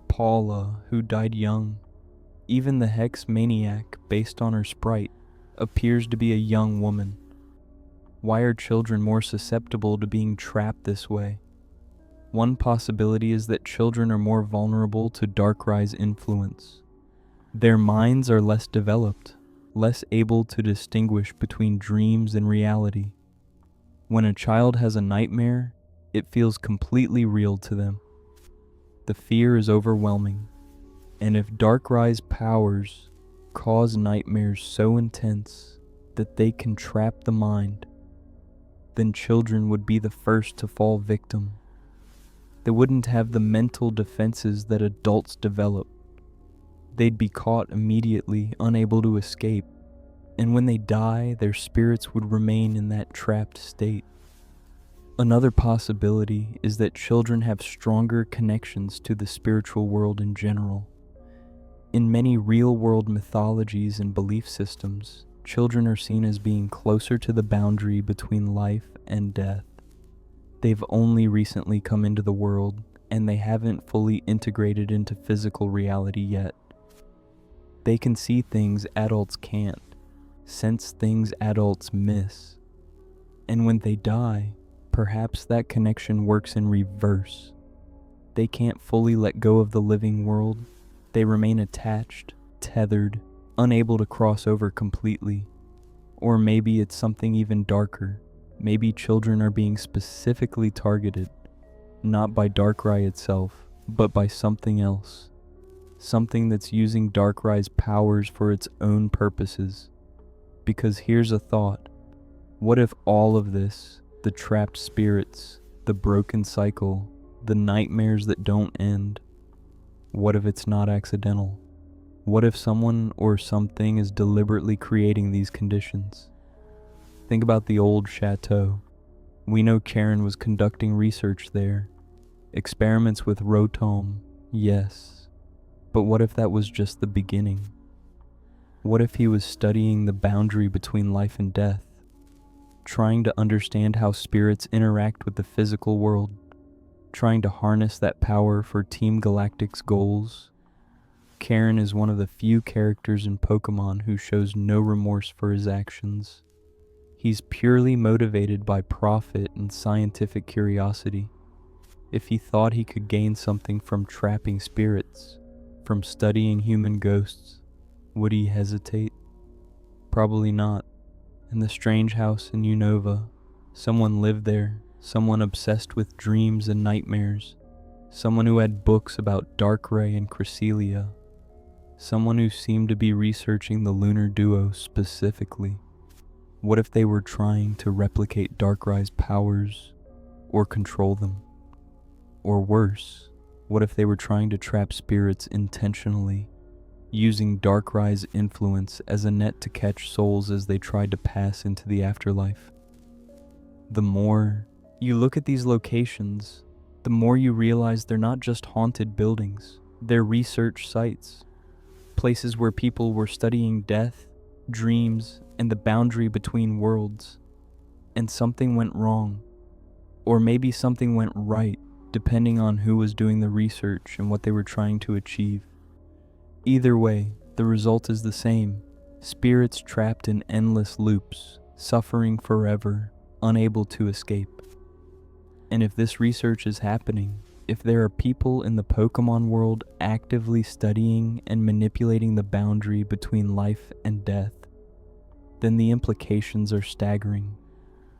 Paula, who died young. Even the Hex Maniac, based on her sprite, appears to be a young woman. Why are children more susceptible to being trapped this way? One possibility is that children are more vulnerable to Darkrai's influence. Their minds are less developed, less able to distinguish between dreams and reality. When a child has a nightmare, it feels completely real to them. The fear is overwhelming, and if Darkrai's powers cause nightmares so intense that they can trap the mind, then children would be the first to fall victim. They wouldn't have the mental defenses that adults develop. They'd be caught immediately, unable to escape, and when they die, their spirits would remain in that trapped state. Another possibility is that children have stronger connections to the spiritual world in general. In many real-world mythologies and belief systems, children are seen as being closer to the boundary between life and death. They've only recently come into the world, and they haven't fully integrated into physical reality yet. They can see things adults can't, sense things adults miss. And when they die, perhaps that connection works in reverse. They can't fully let go of the living world. They remain attached, tethered, unable to cross over completely. Or maybe it's something even darker. Maybe children are being specifically targeted, not by Darkrai itself, but by something else. Something that's using Darkrai's powers for its own purposes. Because here's a thought. What if all of this, the trapped spirits, the broken cycle, the nightmares that don't end, What if it's not accidental? What if someone or something is deliberately creating these conditions? Think about the Old Chateau. We know Karen was conducting research there. Experiments with Rotom, yes. But what if that was just the beginning? What if he was studying the boundary between life and death, trying to understand how spirits interact with the physical world, trying to harness that power for Team Galactic's goals? Karen is one of the few characters in Pokemon who shows no remorse for his actions. He's purely motivated by profit and scientific curiosity. If he thought he could gain something from trapping spirits, from studying human ghosts, would he hesitate? Probably not. In the strange house in Unova, someone lived there, someone obsessed with dreams and nightmares, someone who had books about Darkrai and Cresselia, someone who seemed to be researching the lunar duo specifically. What if they were trying to replicate Darkrai's powers or control them? Or worse, what if they were trying to trap spirits intentionally, using Darkrai's influence as a net to catch souls as they tried to pass into the afterlife? The more you look at these locations, the more you realize they're not just haunted buildings, they're research sites, places where people were studying death, dreams, and the boundary between worlds. And something went wrong, or maybe something went right, depending on who was doing the research and what they were trying to achieve. Either way, the result is the same: spirits trapped in endless loops, suffering forever, unable to escape. And if this research is happening, if there are people in the Pokemon world actively studying and manipulating the boundary between life and death, then the implications are staggering,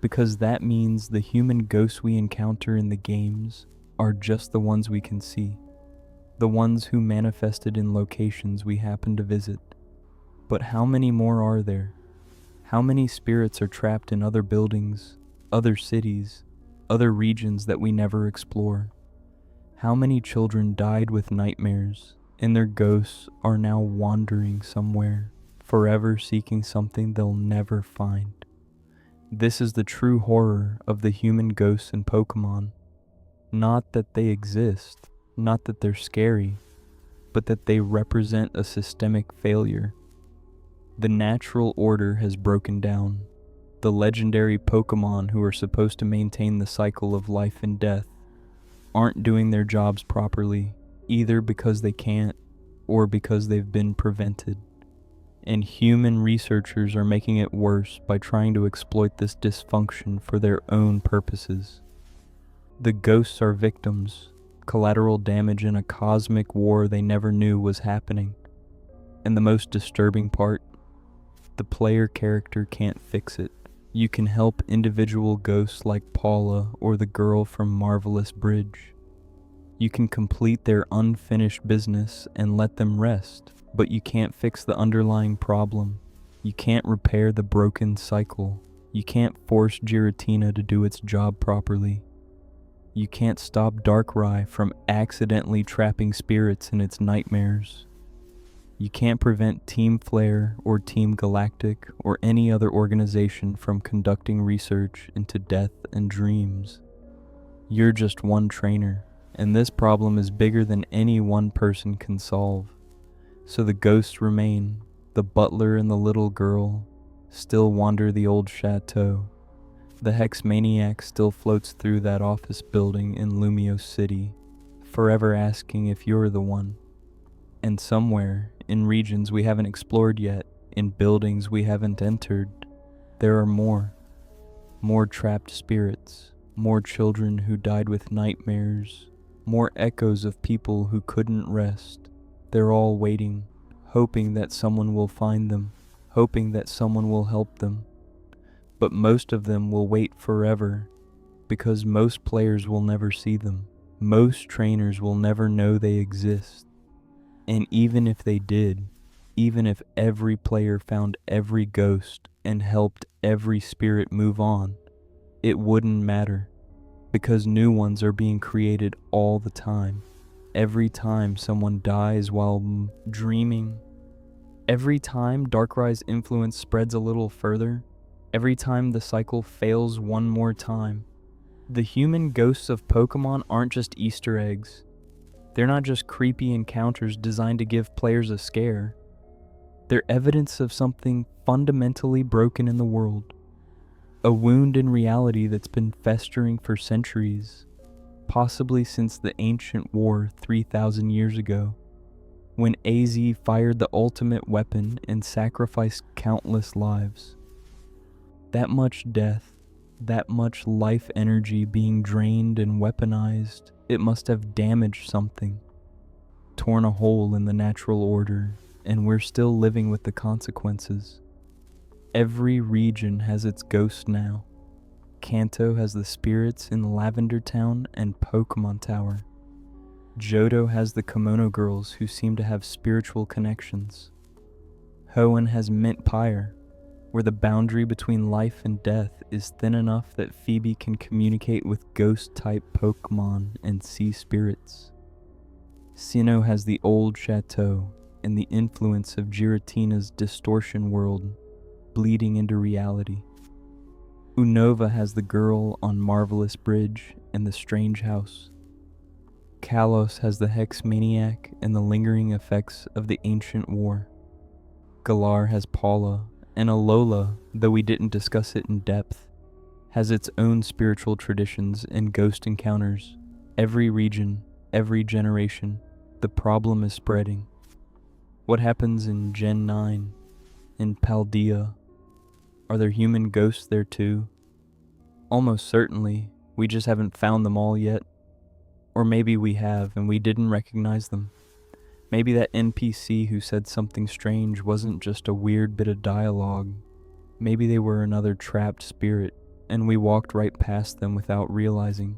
because that means the human ghosts we encounter in the games are just the ones we can see, the ones who manifested in locations we happen to visit. But how many more are there? How many spirits are trapped in other buildings, other cities, other regions that we never explore? How many children died with nightmares, and their ghosts are now wandering somewhere, forever seeking something they'll never find? This is the true horror of the human ghosts in Pokemon. Not that they exist, not that they're scary, but that they represent a systemic failure. The natural order has broken down. The legendary Pokémon who are supposed to maintain the cycle of life and death aren't doing their jobs properly, either because they can't or because they've been prevented. And human researchers are making it worse by trying to exploit this dysfunction for their own purposes. The ghosts are victims, collateral damage in a cosmic war they never knew was happening. And the most disturbing part, the player character can't fix it. You can help individual ghosts like Paula or the girl from Marvelous Bridge. You can complete their unfinished business and let them rest, but you can't fix the underlying problem. You can't repair the broken cycle. You can't force Giratina to do its job properly. You can't stop Darkrai from accidentally trapping spirits in its nightmares. You can't prevent Team Flare or Team Galactic or any other organization from conducting research into death and dreams. You're just one trainer, and this problem is bigger than any one person can solve. So the ghosts remain. The butler and the little girl still wander the Old Chateau. The Hex Maniac still floats through that office building in Lumiose City, forever asking if you're the one. And somewhere, in regions we haven't explored yet, in buildings we haven't entered, there are more trapped spirits, more children who died with nightmares, more echoes of people who couldn't rest. They're all waiting, hoping that someone will find them, hoping that someone will help them. But most of them will wait forever, because most players will never see them. Most trainers will never know they exist. And even if they did, even if every player found every ghost and helped every spirit move on, it wouldn't matter, because new ones are being created all the time. every time someone dies while dreaming, every time Darkrai's influence spreads a little further, every time the cycle fails one more time. The human ghosts of Pokemon aren't just Easter eggs. They're not just creepy encounters designed to give players a scare. They're evidence of something fundamentally broken in the world. A wound in reality that's been festering for centuries, possibly since the ancient war 3,000 years ago, when AZ fired the ultimate weapon and sacrificed countless lives. That much death, that much life energy being drained and weaponized, it must have damaged something, torn a hole in the natural order, and we're still living with the consequences. Every region has its ghost now. Kanto has the spirits in Lavender Town and Pokemon Tower. Johto has the Kimono Girls who seem to have spiritual connections. Hoenn has Mint Pyre, where the boundary between life and death is thin enough that Phoebe can communicate with ghost-type Pokemon and sea spirits. Sinnoh has the Old Chateau and the influence of Giratina's distortion world bleeding into reality. Unova has the girl on Marvelous Bridge and the Strange House. Kalos has the Hex Maniac and the lingering effects of the ancient war. Galar has Paula, and Alola, though we didn't discuss it in depth, has its own spiritual traditions and ghost encounters. Every region, every generation, the problem is spreading. What happens in Gen 9, in Paldea? Are there human ghosts there too? Almost certainly, we just haven't found them all yet. Or maybe we have and we didn't recognize them. Maybe that NPC who said something strange wasn't just a weird bit of dialogue. Maybe they were another trapped spirit and we walked right past them without realizing.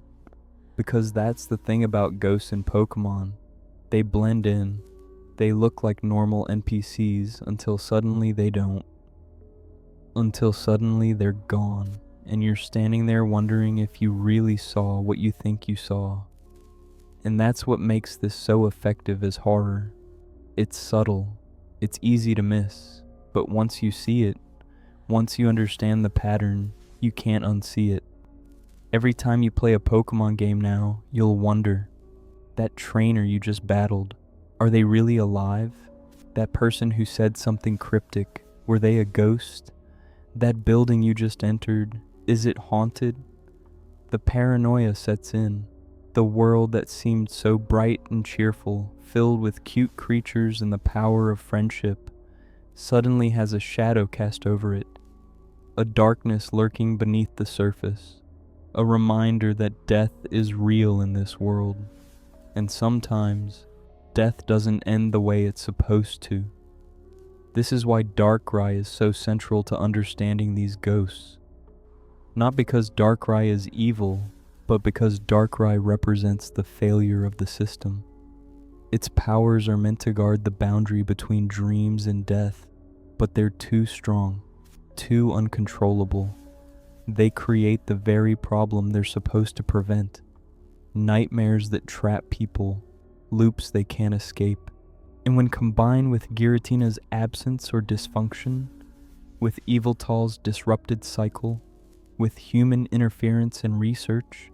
Because that's the thing about ghosts in Pokemon. They blend in. They look like normal NPCs until suddenly they don't. Until suddenly they're gone, and you're standing there wondering if you really saw what you think you saw. And that's what makes this so effective as horror. It's subtle, it's easy to miss, but once you see it, once you understand the pattern, you can't unsee it. Every time you play a Pokemon game now, you'll wonder, that trainer you just battled, are they really alive? That person who said something cryptic, were they a ghost? That building you just entered, is it haunted? The paranoia sets in. The world that seemed so bright and cheerful, filled with cute creatures and the power of friendship, suddenly has a shadow cast over it. A darkness lurking beneath the surface. A reminder that death is real in this world. And sometimes, death doesn't end the way it's supposed to. This is why Darkrai is so central to understanding these ghosts. Not because Darkrai is evil, but because Darkrai represents the failure of the system. Its powers are meant to guard the boundary between dreams and death, but they're too strong, too uncontrollable. They create the very problem they're supposed to prevent. Nightmares that trap people, loops they can't escape. And when combined with Giratina's absence or dysfunction, with Yveltal's disrupted cycle, with human interference and research,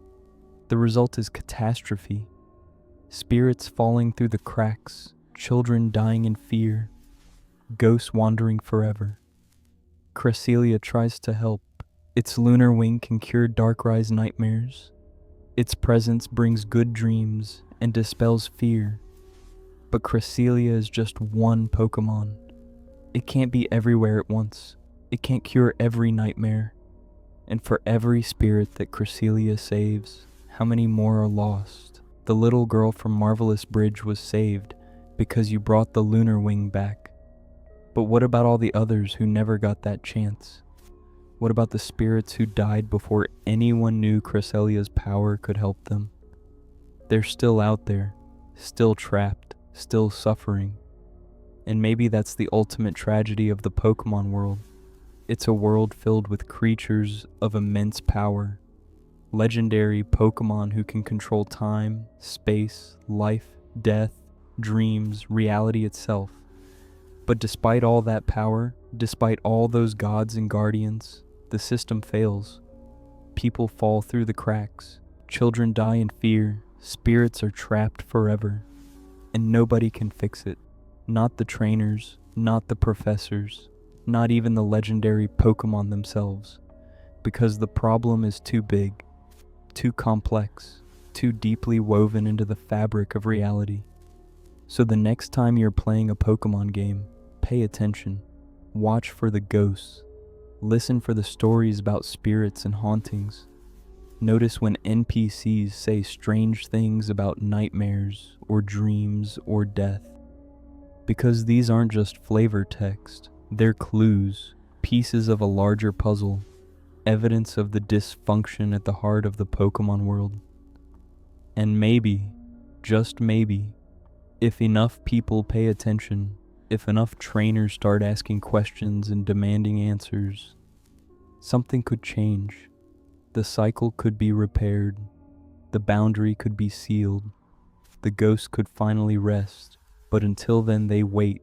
the result is catastrophe. Spirits falling through the cracks, children dying in fear, ghosts wandering forever. Cresselia tries to help. Its lunar wing can cure Darkrai's nightmares. Its presence brings good dreams and dispels fear. But Cresselia is just one Pokemon. It can't be everywhere at once. It can't cure every nightmare. And for every spirit that Cresselia saves, how many more are lost? The little girl from Marvelous Bridge was saved because you brought the lunar wing back. But what about all the others who never got that chance? What about the spirits who died before anyone knew Cresselia's power could help them? They're still out there, still trapped, still suffering. And maybe that's the ultimate tragedy of the Pokemon world. It's a world filled with creatures of immense power. Legendary Pokemon who can control time, space, life, death, dreams, reality itself. But despite all that power, despite all those gods and guardians, the system fails. People fall through the cracks, children die in fear, spirits are trapped forever, and nobody can fix it. Not the trainers, not the professors, not even the legendary Pokémon themselves, because the problem is too big, too complex, too deeply woven into the fabric of reality. So the next time you're playing a Pokémon game, pay attention, watch for the ghosts, listen for the stories about spirits and hauntings. Notice when NPCs say strange things about nightmares or dreams or death. Because these aren't just flavor text, they're clues, pieces of a larger puzzle, evidence of the dysfunction at the heart of the Pokémon world. And maybe, just maybe, if enough people pay attention, if enough trainers start asking questions and demanding answers, something could change. The cycle could be repaired, the boundary could be sealed, the ghosts could finally rest, but until then they wait,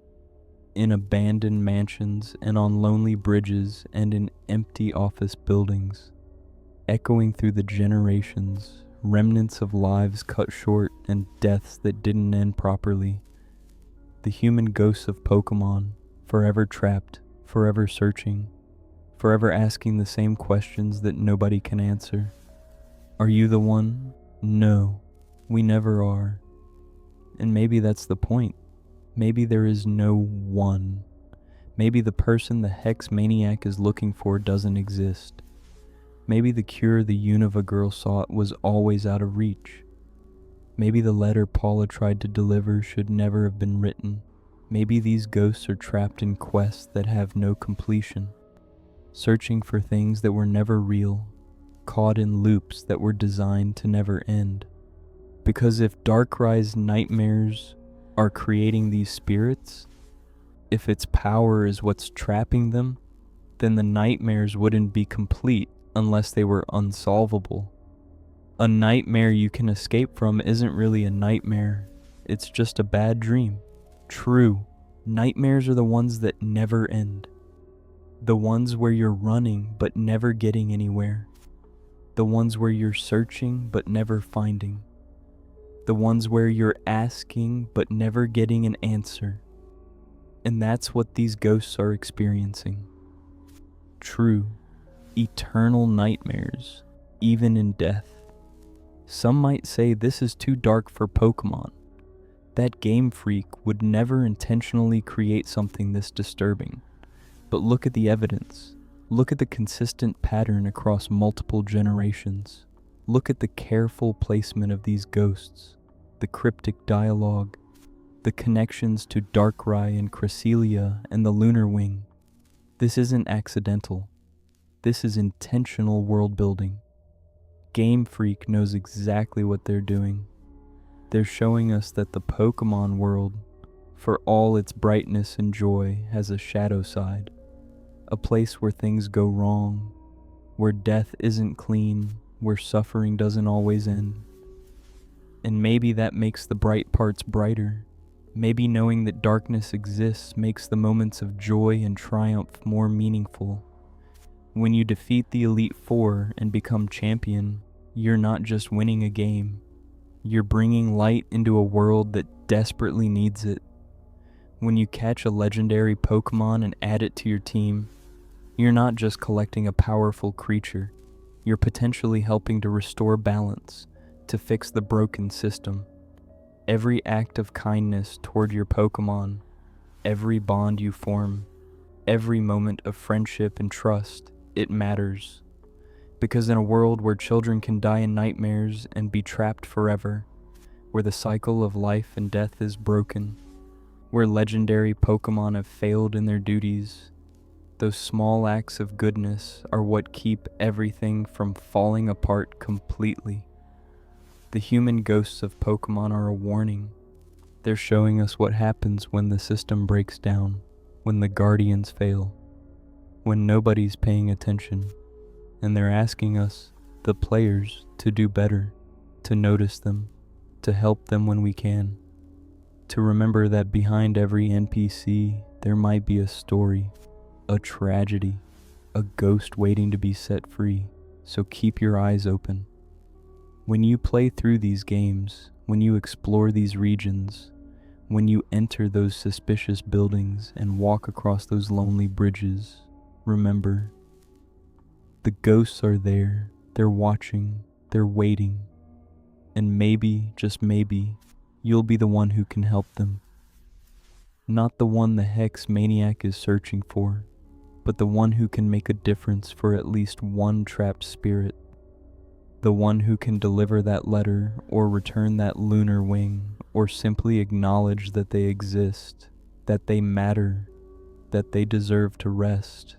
in abandoned mansions and on lonely bridges and in empty office buildings, echoing through the generations, remnants of lives cut short and deaths that didn't end properly. The human ghosts of Pokémon, forever trapped, forever searching, forever asking the same questions that nobody can answer. Are you the one? No, we never are. And maybe that's the point. Maybe there is no one. Maybe the person the Hex Maniac is looking for doesn't exist. Maybe the cure the Unova girl sought was always out of reach. Maybe the letter Paula tried to deliver should never have been written. Maybe these ghosts are trapped in quests that have no completion, searching for things that were never real, caught in loops that were designed to never end. Because if Darkrai's nightmares are creating these spirits, if its power is what's trapping them, then the nightmares wouldn't be complete unless they were unsolvable. A nightmare you can escape from isn't really a nightmare, it's just a bad dream. True, nightmares are the ones that never end. The ones where you're running but never getting anywhere. The ones where you're searching but never finding. The ones where you're asking but never getting an answer. And that's what these ghosts are experiencing. True, eternal nightmares, even in death. Some might say this is too dark for Pokémon. That Game Freak would never intentionally create something this disturbing. But look at the evidence. Look at the consistent pattern across multiple generations. Look at the careful placement of these ghosts, the cryptic dialogue, the connections to Darkrai and Cresselia and the Lunar Wing. This isn't accidental. This is intentional world building. Game Freak knows exactly what they're doing. They're showing us that the Pokémon world, for all its brightness and joy, has a shadow side. A place where things go wrong, where death isn't clean, where suffering doesn't always end. And maybe that makes the bright parts brighter. Maybe knowing that darkness exists makes the moments of joy and triumph more meaningful. When you defeat the Elite Four and become champion, you're not just winning a game. You're bringing light into a world that desperately needs it. When you catch a legendary Pokémon and add it to your team, you're not just collecting a powerful creature. You're potentially helping to restore balance, to fix the broken system. Every act of kindness toward your Pokémon, every bond you form, every moment of friendship and trust, it matters. Because in a world where children can die in nightmares and be trapped forever, where the cycle of life and death is broken, where legendary Pokémon have failed in their duties, those small acts of goodness are what keep everything from falling apart completely. The human ghosts of Pokémon are a warning. They're showing us what happens when the system breaks down, when the guardians fail, when nobody's paying attention, and they're asking us, the players, to do better, to notice them, to help them when we can. To remember that behind every NPC, there might be a story, a tragedy, a ghost waiting to be set free, so keep your eyes open. When you play through these games, when you explore these regions, when you enter those suspicious buildings and walk across those lonely bridges, remember, the ghosts are there, they're watching, they're waiting, and maybe, just maybe, you'll be the one who can help them. Not the one the Hex Maniac is searching for, but the one who can make a difference for at least one trapped spirit. The one who can deliver that letter, or return that lunar wing, or simply acknowledge that they exist, that they matter, that they deserve to rest.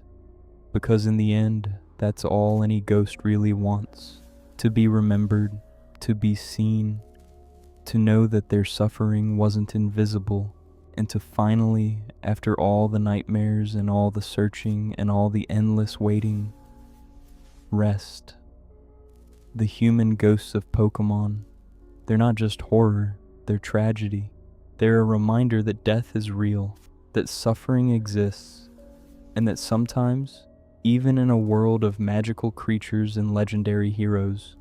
Because in the end, that's all any ghost really wants. To be remembered, to be seen, to know that their suffering wasn't invisible, and to finally, after all the nightmares and all the searching and all the endless waiting, rest. The human ghosts of Pokémon, they're not just horror, they're tragedy. They're a reminder that death is real, that suffering exists, and that sometimes, even in a world of magical creatures and legendary heroes,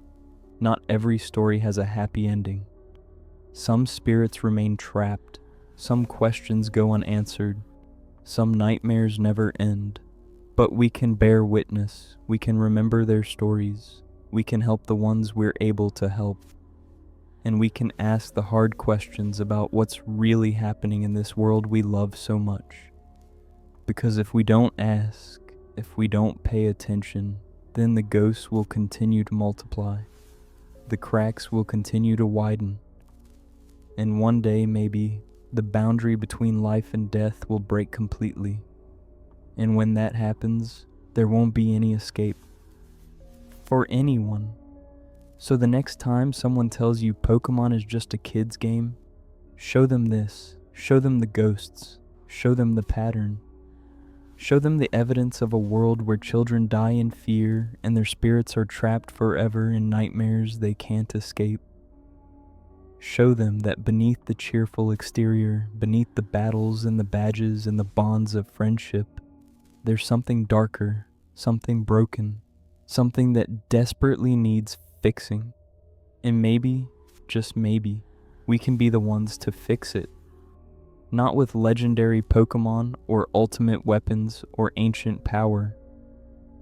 not every story has a happy ending. Some spirits remain trapped, some questions go unanswered, some nightmares never end. But we can bear witness, we can remember their stories, we can help the ones we're able to help, and we can ask the hard questions about what's really happening in this world we love so much. Because if we don't ask, if we don't pay attention, then the ghosts will continue to multiply. The cracks will continue to widen. And one day, maybe, the boundary between life and death will break completely. And when that happens, there won't be any escape. For anyone. So the next time someone tells you Pokemon is just a kid's game, show them this. Show them the ghosts. Show them the pattern. Show them the evidence of a world where children die in fear and their spirits are trapped forever in nightmares they can't escape. Show them that beneath the cheerful exterior, beneath the battles and the badges and the bonds of friendship, there's something darker, something broken, something that desperately needs fixing. And maybe, just maybe, we can be the ones to fix it. Not with legendary Pokemon or ultimate weapons or ancient power,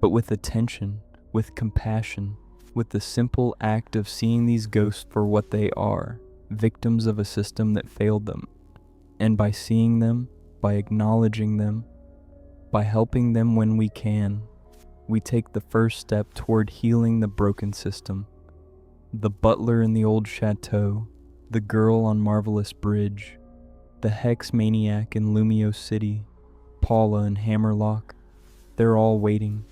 but with attention, with compassion, with the simple act of seeing these ghosts for what they are, victims of a system that failed them. And by seeing them, by acknowledging them, by helping them when we can, we take the first step toward healing the broken system. The butler in the Old Chateau, the girl on Marvelous Bridge, the Hex Maniac in Lumiose City, Paula in Hammerlock, they're all waiting.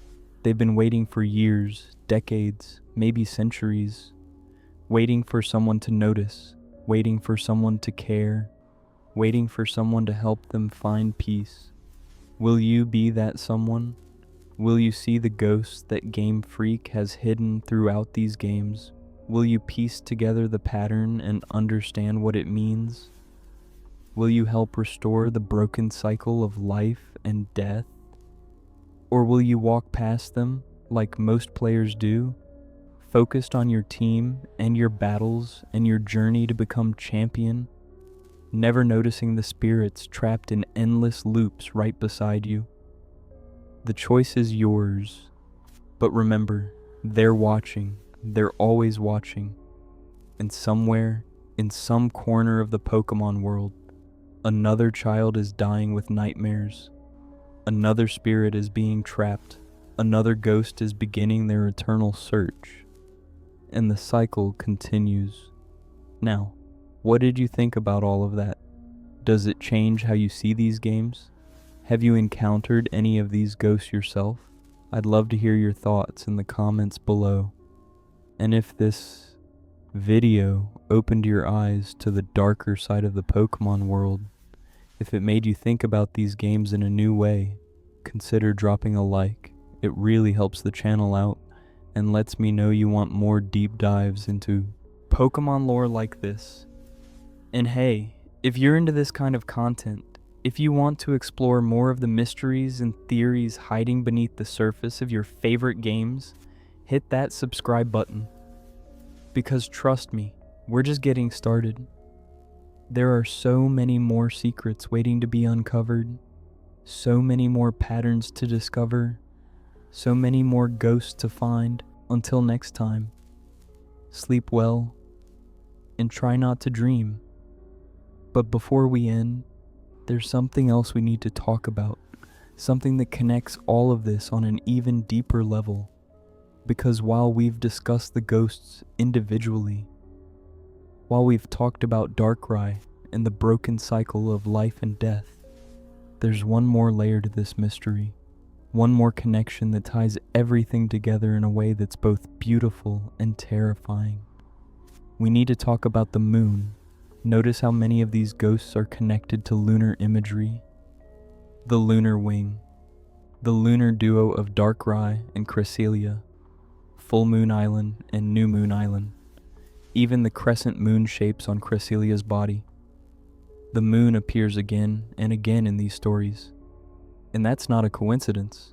They've been waiting for years, decades, maybe centuries, waiting for someone to notice, waiting for someone to care, waiting for someone to help them find peace. Will you be that someone? Will you see the ghosts that Game Freak has hidden throughout these games? Will you piece together the pattern and understand what it means? Will you help restore the broken cycle of life and death? Or will you walk past them, like most players do, focused on your team and your battles and your journey to become champion, never noticing the spirits trapped in endless loops right beside you? The choice is yours, but remember, they're watching, they're always watching, and somewhere, in some corner of the Pokemon world, another child is dying with nightmares, another spirit is being trapped, another ghost is beginning their eternal search, and the cycle continues. Now, what did you think about all of that? Does it change how you see these games? Have you encountered any of these ghosts yourself? I'd love to hear your thoughts in the comments below. And if this video opened your eyes to the darker side of the Pokemon world, if it made you think about these games in a new way, consider dropping a like. It really helps the channel out and lets me know you want more deep dives into Pokemon lore like this. And hey, If you're into this kind of content, if you want to explore more of the mysteries and theories hiding beneath the surface of your favorite games, hit that subscribe button. Because trust me, we're just getting started. There are so many more secrets waiting to be uncovered, so many more patterns to discover, so many more ghosts to find. Until next time, sleep well and try not to dream. But before we end, there's something else we need to talk about, something that connects all of this on an even deeper level. Because while we've discussed the ghosts individually, while we've talked about Darkrai and the broken cycle of life and death, there's one more layer to this mystery, one more connection that ties everything together in a way that's both beautiful and terrifying. We need to talk about the moon. Notice how many of these ghosts are connected to lunar imagery. The lunar wing, the lunar duo of Darkrai and Cresselia, Full Moon Island and New Moon Island, even the crescent moon shapes on Cresselia's body. The moon appears again and again in these stories, and that's not a coincidence,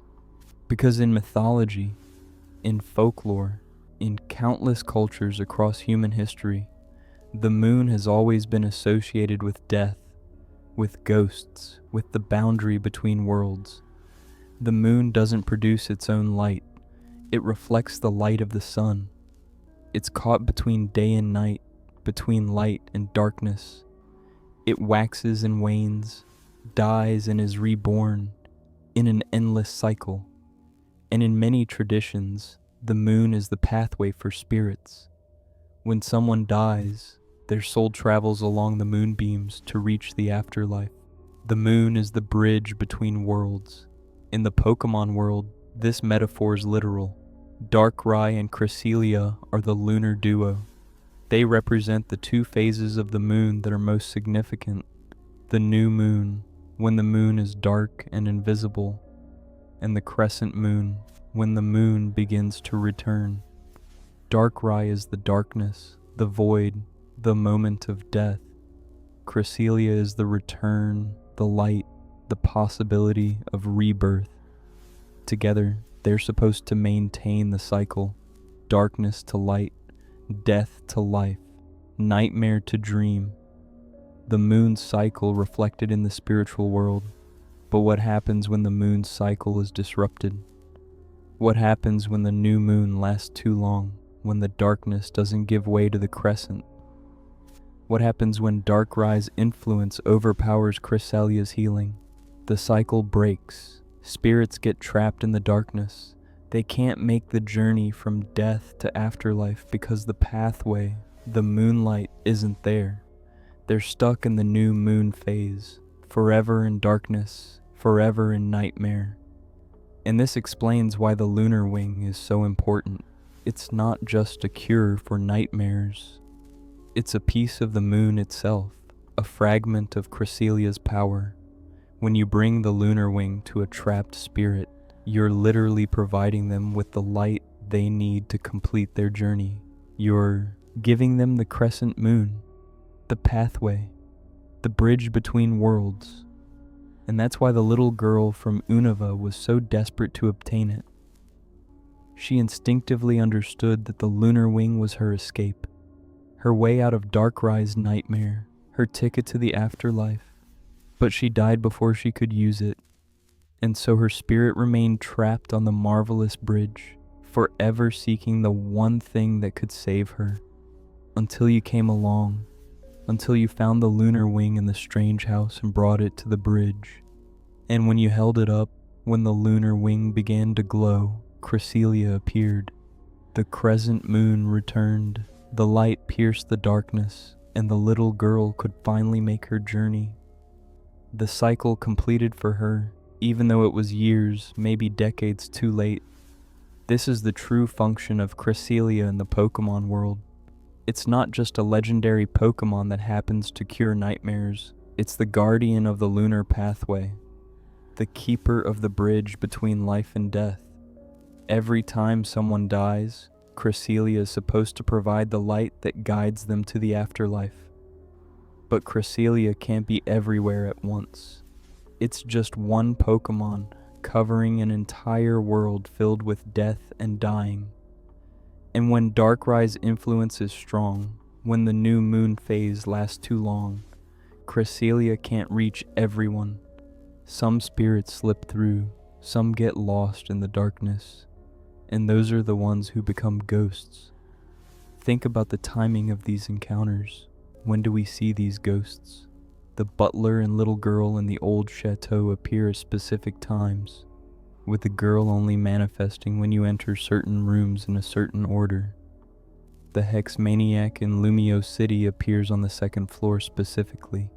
because in mythology, in folklore, in countless cultures across human history, the moon has always been associated with death, with ghosts, with the boundary between worlds. The moon doesn't produce its own light. It reflects the light of the sun. It's caught between day and night, between light and darkness. It waxes and wanes, dies and is reborn in an endless cycle. And in many traditions, the moon is the pathway for spirits. When someone dies, their soul travels along the moonbeams to reach the afterlife. The moon is the bridge between worlds. In the Pokémon world, this metaphor is literal. Darkrai and Cresselia are the lunar duo. They represent the two phases of the moon that are most significant. The new moon, when the moon is dark and invisible, and the crescent moon, when the moon begins to return. Darkrai is the darkness, the void, the moment of death. Cresselia is the return, the light, the possibility of rebirth. Together, they're supposed to maintain the cycle, darkness to light, death to life, nightmare to dream. The moon's cycle reflected in the spiritual world. But what happens when the moon's cycle is disrupted? What happens when the new moon lasts too long, when the darkness doesn't give way to the crescent? What happens when Darkrai's influence overpowers Cresselia's healing? The cycle breaks. Spirits get trapped in the darkness. They can't make the journey from death to afterlife because the pathway, the moonlight, isn't there. They're stuck in the new moon phase, forever in darkness, forever in nightmare. And this explains why the lunar wing is so important. It's not just a cure for nightmares. It's a piece of the moon itself, a fragment of Cresselia's power. When you bring the lunar wing to a trapped spirit, you're literally providing them with the light they need to complete their journey. You're giving them the crescent moon, the pathway, the bridge between worlds. And that's why the little girl from Unova was so desperate to obtain it. She instinctively understood that the lunar wing was her escape, her way out of Darkrai's nightmare, her ticket to the afterlife. But she died before she could use it, and so her spirit remained trapped on the marvelous bridge, forever seeking the one thing that could save her, until you came along, until you found the lunar wing in the strange house and brought it to the bridge. And when you held it up, when the lunar wing began to glow, Cresselia appeared. The crescent moon returned, the light pierced the darkness, and the little girl could finally make her journey. The cycle completed for her, even though it was years, maybe decades too late. This is the true function of Cresselia in the Pokémon world. It's not just a legendary Pokémon that happens to cure nightmares. It's the guardian of the lunar pathway, the keeper of the bridge between life and death. Every time someone dies, Cresselia is supposed to provide the light that guides them to the afterlife. But Cresselia can't be everywhere at once. It's just one Pokémon covering an entire world filled with death and dying. And when Darkrai's influence is strong, when the new moon phase lasts too long, Cresselia can't reach everyone. Some spirits slip through, some get lost in the darkness, and those are the ones who become ghosts. Think about the timing of these encounters. When do we see these ghosts? The butler and little girl in the Old Chateau appear at specific times, with the girl only manifesting when you enter certain rooms in a certain order. The Hex Maniac in Lumiose City appears on the second floor specifically.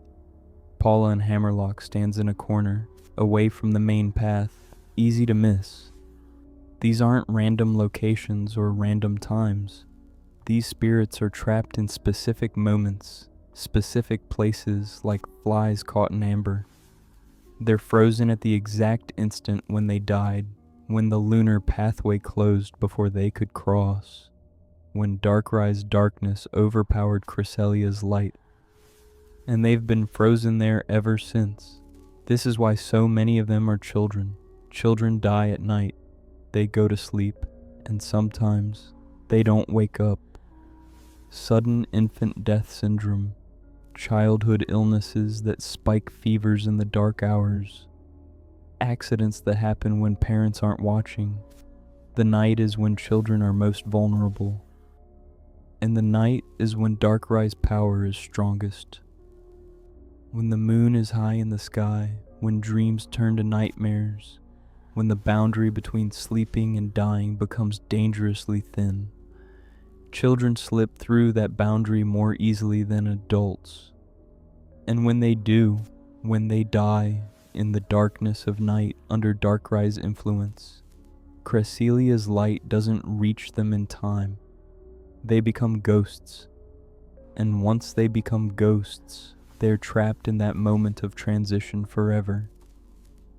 Paula and Hammerlock stands in a corner, away from the main path, easy to miss. These aren't random locations or random times. These spirits are trapped in specific moments, specific places like flies caught in amber. They're frozen at the exact instant when they died, when the lunar pathway closed before they could cross, when Darkrai's darkness overpowered Cresselia's light. And they've been frozen there ever since. This is why so many of them are children. Children die at night. They go to sleep, and sometimes they don't wake up. Sudden infant death syndrome, childhood illnesses that spike fevers in the dark hours, accidents that happen when parents aren't watching. The night is when children are most vulnerable, and the night is when Darkrai's power is strongest. When the moon is high in the sky, when dreams turn to nightmares, when the boundary between sleeping and dying becomes dangerously thin. Children slip through that boundary more easily than adults. And when they do, when they die in the darkness of night under Darkrai's influence, Cresselia's light doesn't reach them in time. They become ghosts. And once they become ghosts, they're trapped in that moment of transition forever.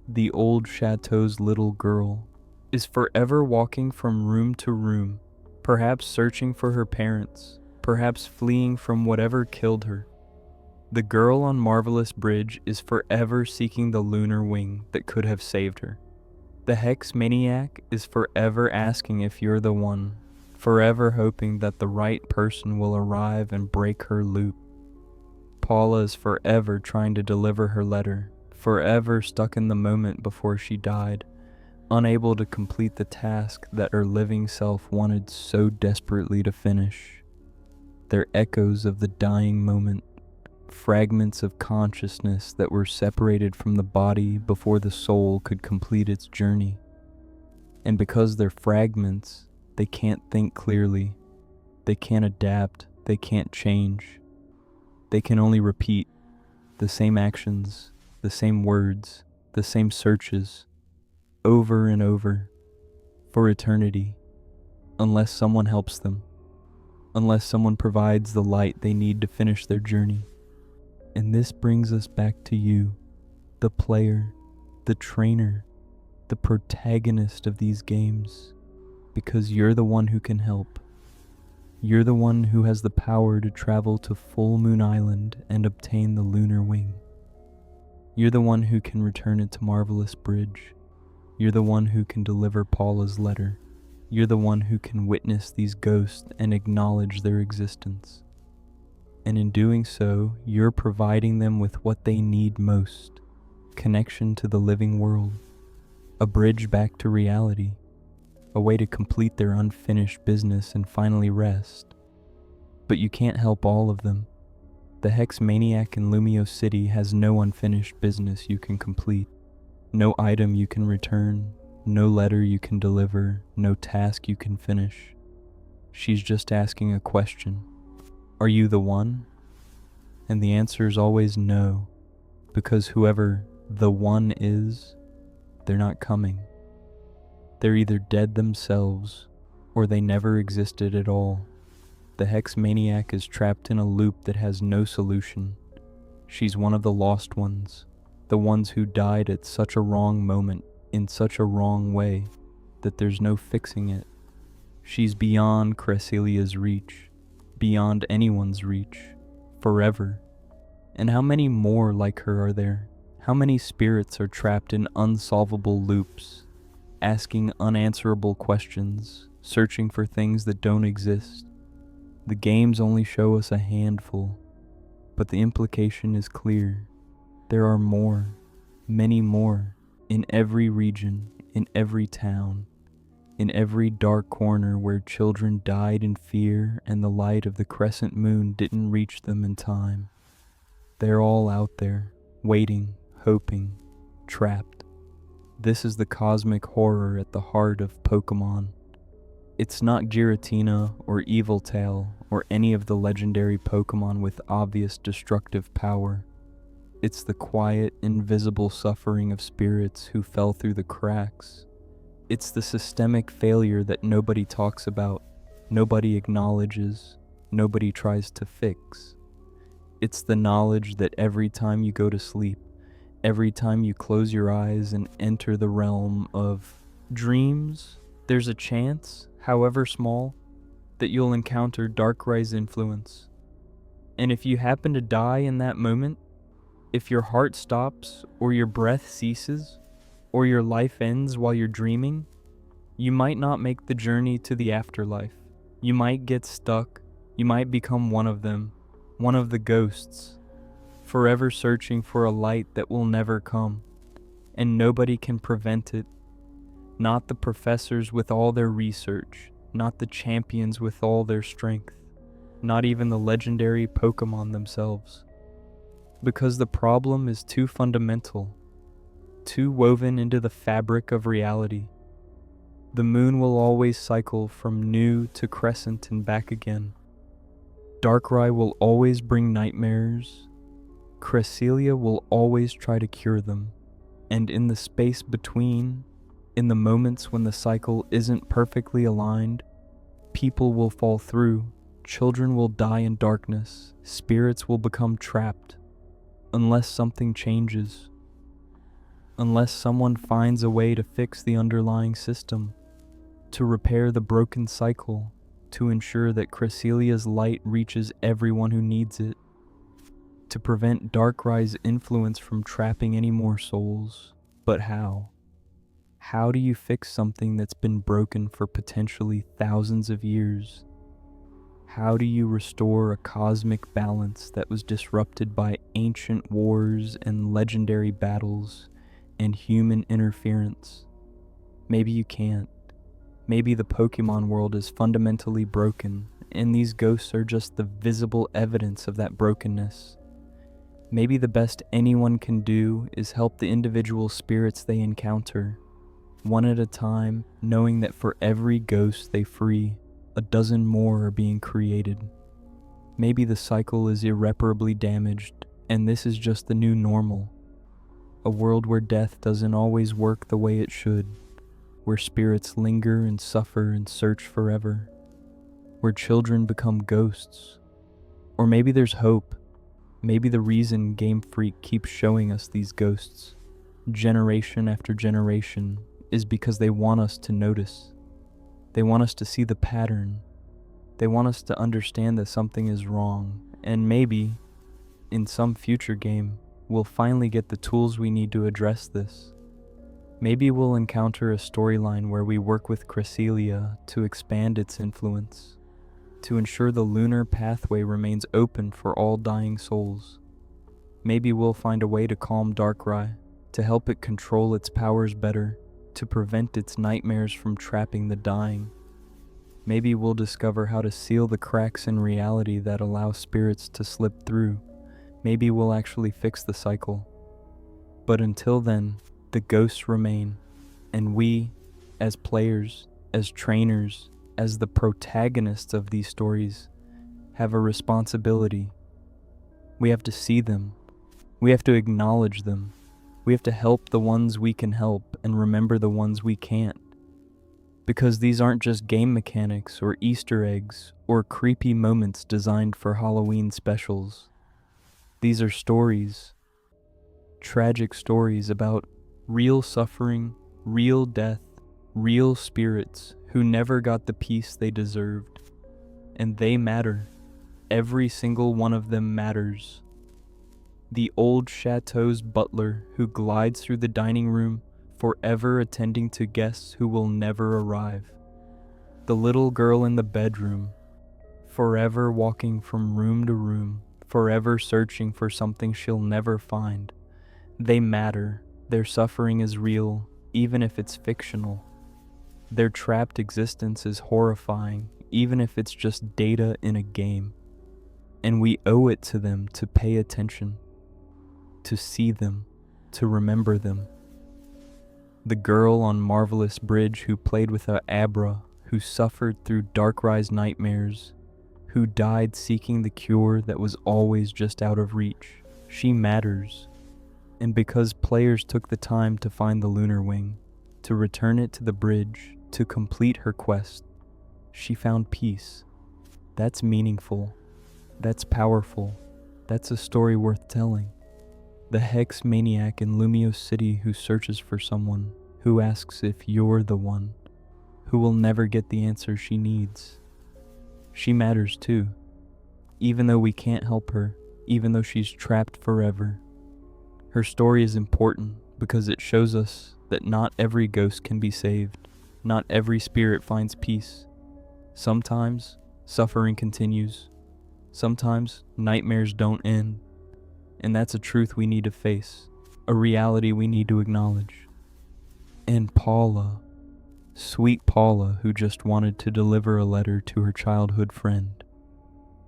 The Old Chateau's little girl is forever walking from room to room, perhaps searching for her parents, perhaps fleeing from whatever killed her. The girl on Marvelous Bridge is forever seeking the lunar wing that could have saved her. The Hex Maniac is forever asking if you're the one, forever hoping that the right person will arrive and break her loop. Paula is forever trying to deliver her letter, forever stuck in the moment before she died, unable to complete the task that her living self wanted so desperately to finish. They're echoes of the dying moment, fragments of consciousness that were separated from the body before the soul could complete its journey. And because they're fragments, they can't think clearly, they can't adapt, they can't change. They can only repeat the same actions, the same words, the same searches, over and over, for eternity, unless someone helps them, unless someone provides the light they need to finish their journey. And this brings us back to you, the player, the trainer, the protagonist of these games, because you're the one who can help. You're the one who has the power to travel to Full Moon Island and obtain the lunar wing. You're the one who can return it to Marvelous Bridge. You're the one who can deliver Paula's letter. You're the one who can witness these ghosts and acknowledge their existence. And in doing so, you're providing them with what they need most: connection to the living world, a bridge back to reality, a way to complete their unfinished business and finally rest. But you can't help all of them. The Hex Maniac in Lumiose City has no unfinished business you can complete, no item you can return, no letter you can deliver, no task you can finish. She's just asking a question. Are you the one? And the answer is always no, because whoever the one is, they're not coming. They're either dead themselves, or they never existed at all. The Hex Maniac is trapped in a loop that has no solution. She's one of the lost ones, the ones who died at such a wrong moment, in such a wrong way, that there's no fixing it. She's beyond Cresselia's reach, beyond anyone's reach, forever. And how many more like her are there? How many spirits are trapped in unsolvable loops, asking unanswerable questions, searching for things that don't exist? The games only show us a handful, but the implication is clear. There are more, many more, in every region, in every town, in every dark corner where children died in fear and the light of the crescent moon didn't reach them in time. They're all out there, waiting, hoping, trapped. This is the cosmic horror at the heart of Pokémon. It's not Giratina or Evil Tail or any of the legendary Pokémon with obvious destructive power. It's the quiet, invisible suffering of spirits who fell through the cracks. It's the systemic failure that nobody talks about, nobody acknowledges, nobody tries to fix. It's the knowledge that every time you go to sleep, every time you close your eyes and enter the realm of dreams, there's a chance, however small, that you'll encounter Darkrai's influence. And if you happen to die in that moment, if your heart stops, or your breath ceases, or your life ends while you're dreaming, you might not make the journey to the afterlife. You might get stuck, you might become one of them, one of the ghosts, forever searching for a light that will never come, and nobody can prevent it. Not the professors with all their research, not the champions with all their strength, not even the legendary Pokémon themselves. Because the problem is too fundamental, too woven into the fabric of reality. The moon will always cycle from new to crescent and back again. Darkrai will always bring nightmares. Cresselia will always try to cure them. And in the space between, in the moments when the cycle isn't perfectly aligned, people will fall through, children will die in darkness, spirits will become trapped. Unless something changes, unless someone finds a way to fix the underlying system, to repair the broken cycle, to ensure that Cresselia's light reaches everyone who needs it, to prevent Darkrai's influence from trapping any more souls. But how? How do you fix something that's been broken for potentially thousands of years? How do you restore a cosmic balance that was disrupted by ancient wars and legendary battles and human interference? Maybe you can't. Maybe the Pokemon world is fundamentally broken, and these ghosts are just the visible evidence of that brokenness. Maybe the best anyone can do is help the individual spirits they encounter, one at a time, knowing that for every ghost they free, a dozen more are being created. Maybe the cycle is irreparably damaged, and this is just the new normal. A world where death doesn't always work the way it should, where spirits linger and suffer and search forever, where children become ghosts. Or maybe there's hope. Maybe the reason Game Freak keeps showing us these ghosts, generation after generation, is because they want us to notice. They want us to see the pattern. They want us to understand that something is wrong, and maybe, in some future game, we'll finally get the tools we need to address this. Maybe we'll encounter a storyline where we work with Cresselia to expand its influence, to ensure the lunar pathway remains open for all dying souls. Maybe we'll find a way to calm Darkrai, to help it control its powers better, to prevent its nightmares from trapping the dying. Maybe we'll discover how to seal the cracks in reality that allow spirits to slip through. Maybe we'll actually fix the cycle. But until then, the ghosts remain, and we, as players, as trainers, as the protagonists of these stories, have a responsibility. We have to see them. We have to acknowledge them. We have to help the ones we can help and remember the ones we can't. Because these aren't just game mechanics or Easter eggs or creepy moments designed for Halloween specials. These are stories, tragic stories about real suffering, real death, real spirits who never got the peace they deserved. And they matter. Every single one of them matters. The Old Chateau's butler who glides through the dining room, forever attending to guests who will never arrive. The little girl in the bedroom, forever walking from room to room, forever searching for something she'll never find. They matter. Their suffering is real, even if it's fictional. Their trapped existence is horrifying, even if it's just data in a game. And we owe it to them to pay attention, to see them, to remember them. The girl on Marvelous Bridge who played with a Abra, who suffered through Darkrai's nightmares, who died seeking the cure that was always just out of reach. She matters. And because players took the time to find the Lunar Wing, to return it to the bridge, to complete her quest, she found peace. That's meaningful. That's powerful. That's a story worth telling. The Hex Maniac in Lumiose City who searches for someone, who asks if you're the one, who will never get the answer she needs. She matters too, even though we can't help her, even though she's trapped forever. Her story is important because it shows us that not every ghost can be saved, not every spirit finds peace. Sometimes suffering continues, sometimes nightmares don't end, and that's a truth we need to face, a reality we need to acknowledge. And Paula, sweet Paula, who just wanted to deliver a letter to her childhood friend,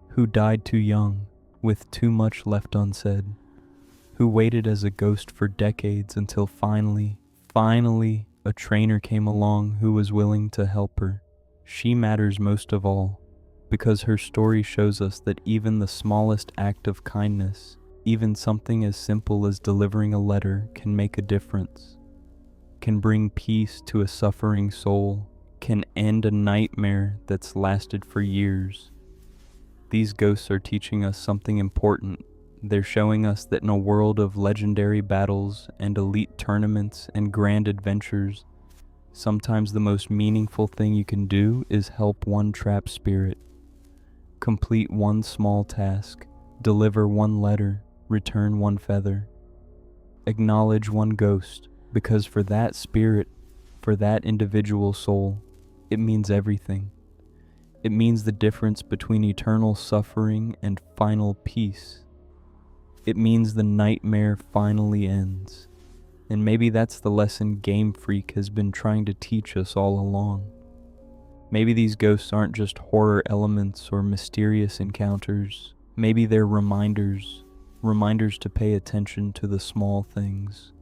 who died too young, with too much left unsaid, who waited as a ghost for decades until finally, a trainer came along who was willing to help her. She matters most of all, because her story shows us that even the smallest act of kindness, even something as simple as delivering a letter, can make a difference, can bring peace to a suffering soul, can end a nightmare that's lasted for years. These ghosts are teaching us something important. They're showing us that in a world of legendary battles and elite tournaments and grand adventures, sometimes the most meaningful thing you can do is help one trapped spirit, complete one small task, deliver one letter, return one feather, acknowledge one ghost, because for that spirit, for that individual soul, it means everything. It means the difference between eternal suffering and final peace. It means the nightmare finally ends. And maybe that's the lesson Game Freak has been trying to teach us all along. Maybe these ghosts aren't just horror elements or mysterious encounters. Maybe they're reminders to pay attention to the small things,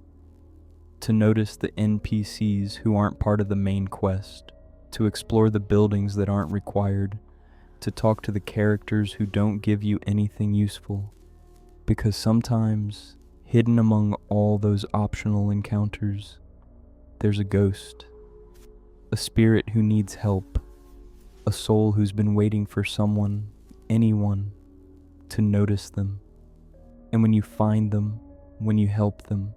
to notice the NPCs who aren't part of the main quest, to explore the buildings that aren't required, to talk to the characters who don't give you anything useful. Because sometimes, hidden among all those optional encounters, there's a ghost, a spirit who needs help, a soul who's been waiting for someone, anyone, to notice them. And when you find them, when you help them,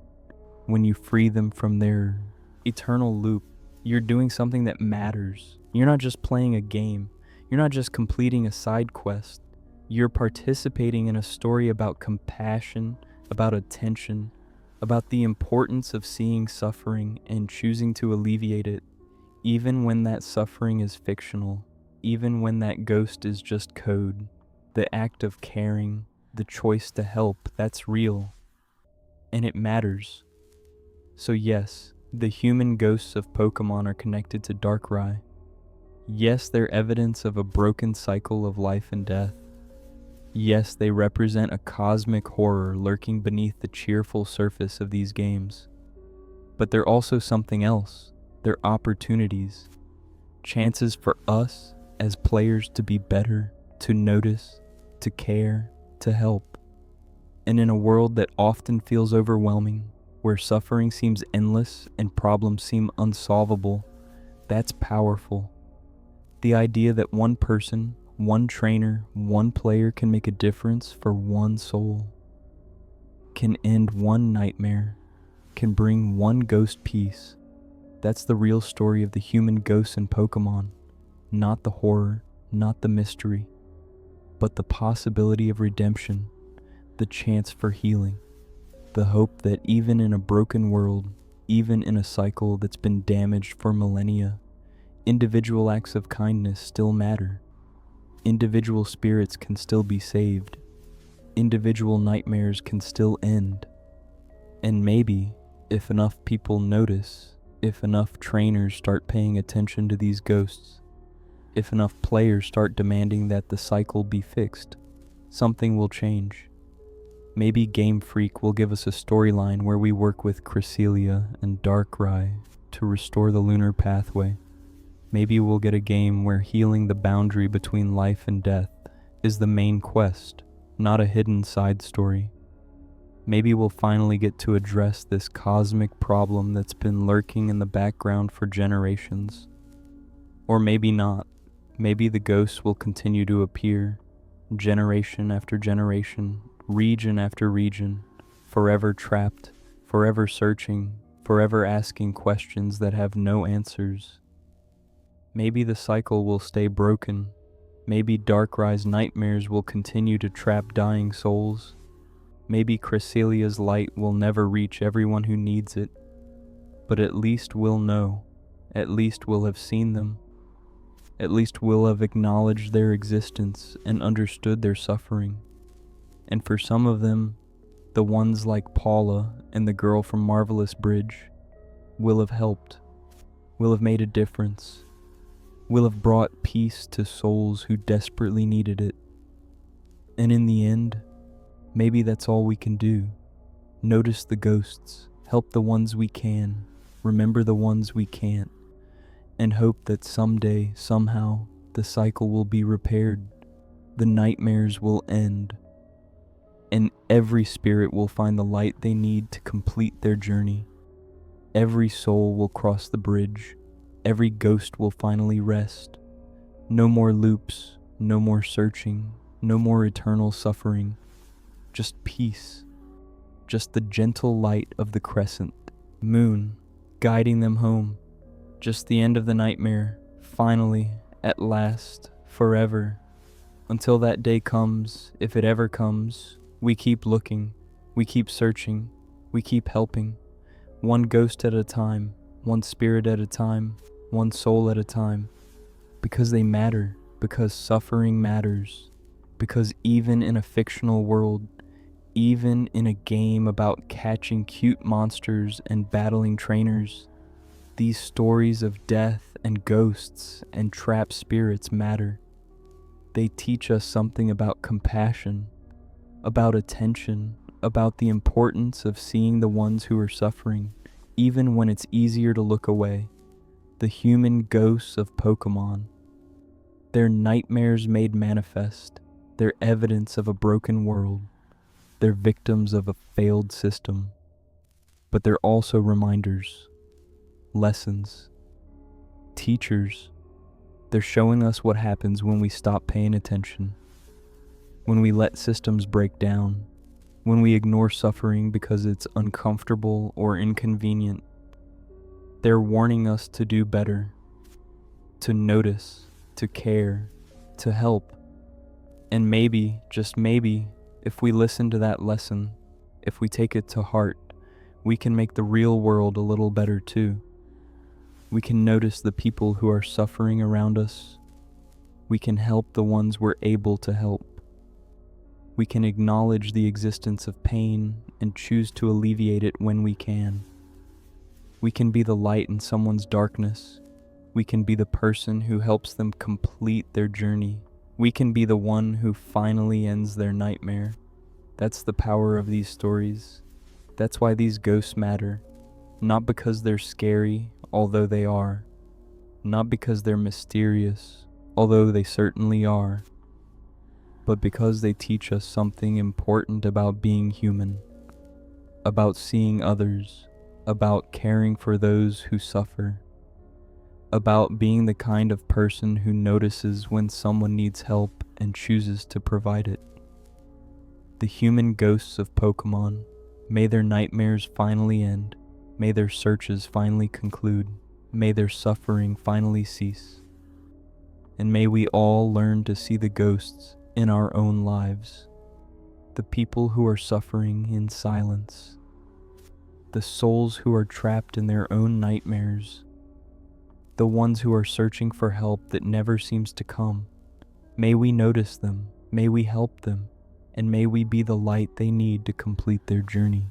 when you free them from their eternal loop, you're doing something that matters. You're not just playing a game. You're not just completing a side quest. You're participating in a story about compassion, about attention, about the importance of seeing suffering and choosing to alleviate it, even when that suffering is fictional, even when that ghost is just code. The act of caring, the choice to help, that's real. And it matters. So yes, the human ghosts of Pokemon are connected to Darkrai. Yes, they're evidence of a broken cycle of life and death. Yes, they represent a cosmic horror lurking beneath the cheerful surface of these games. But they're also something else. They're opportunities. Chances for us as players to be better, to notice, to care, to help. And in a world that often feels overwhelming, where suffering seems endless and problems seem unsolvable, that's powerful. The idea that one person, one trainer, one player can make a difference for one soul, can end one nightmare, can bring one ghost peace. That's the real story of the human ghosts in Pokemon. Not the horror, not the mystery, but the possibility of redemption, the chance for healing, the hope that even in a broken world, even in a cycle that's been damaged for millennia, individual acts of kindness still matter. Individual spirits can still be saved. Individual nightmares can still end. And maybe, if enough people notice, if enough trainers start paying attention to these ghosts, if enough players start demanding that the cycle be fixed, something will change. Maybe Game Freak will give us a storyline where we work with Cresselia and Darkrai to restore the lunar pathway. Maybe we'll get a game where healing the boundary between life and death is the main quest, not a hidden side story. Maybe we'll finally get to address this cosmic problem that's been lurking in the background for generations. Or maybe not. Maybe the ghosts will continue to appear, generation after generation, region after region, forever trapped, forever searching, forever asking questions that have no answers. Maybe the cycle will stay broken. Maybe Darkrai's nightmares will continue to trap dying souls. Maybe Cresselia's light will never reach everyone who needs it. But at least we'll know. At least we'll have seen them. At least we'll have acknowledged their existence and understood their suffering. And for some of them, the ones like Paula and the girl from Marvelous Bridge, will have helped, will have made a difference, will have brought peace to souls who desperately needed it. And in the end, maybe that's all we can do. Notice the ghosts, help the ones we can, remember the ones we can't, and hope that someday, somehow, the cycle will be repaired, the nightmares will end, and every spirit will find the light they need to complete their journey. Every soul will cross the bridge. Every ghost will finally rest. No more loops, no more searching, no more eternal suffering. Just peace. Just the gentle light of the crescent moon guiding them home. Just the end of the nightmare, finally, at last, forever. Until that day comes, if it ever comes, we keep looking, we keep searching, we keep helping. One ghost at a time, one spirit at a time, one soul at a time. Because they matter, because suffering matters. Because even in a fictional world, even in a game about catching cute monsters and battling trainers, these stories of death and ghosts and trapped spirits matter. They teach us something about compassion, about attention, about the importance of seeing the ones who are suffering, even when it's easier to look away. The human ghosts of Pokémon. They're nightmares made manifest. They're evidence of a broken world. They're victims of a failed system. But they're also reminders, lessons, teachers. They're showing us what happens when we stop paying attention, when we let systems break down, when we ignore suffering because it's uncomfortable or inconvenient. They're warning us to do better, to notice, to care, to help. And maybe, just maybe, if we listen to that lesson, if we take it to heart, we can make the real world a little better too. We can notice the people who are suffering around us. We can help the ones we're able to help. We can acknowledge the existence of pain and choose to alleviate it when we can. We can be the light in someone's darkness. We can be the person who helps them complete their journey. We can be the one who finally ends their nightmare. That's the power of these stories. That's why these ghosts matter. Not because they're scary, although they are. Not because they're mysterious, although they certainly are. But because they teach us something important about being human, about seeing others, about caring for those who suffer, about being the kind of person who notices when someone needs help and chooses to provide it. The human ghosts of Pokémon, may their nightmares finally end, may their searches finally conclude, may their suffering finally cease, and may we all learn to see the ghosts in our own lives. the people who are suffering in silence, the souls who are trapped in their own nightmares, the ones who are searching for help that never seems to come. May we notice them, may we help them, and may we be the light they need to complete their journey.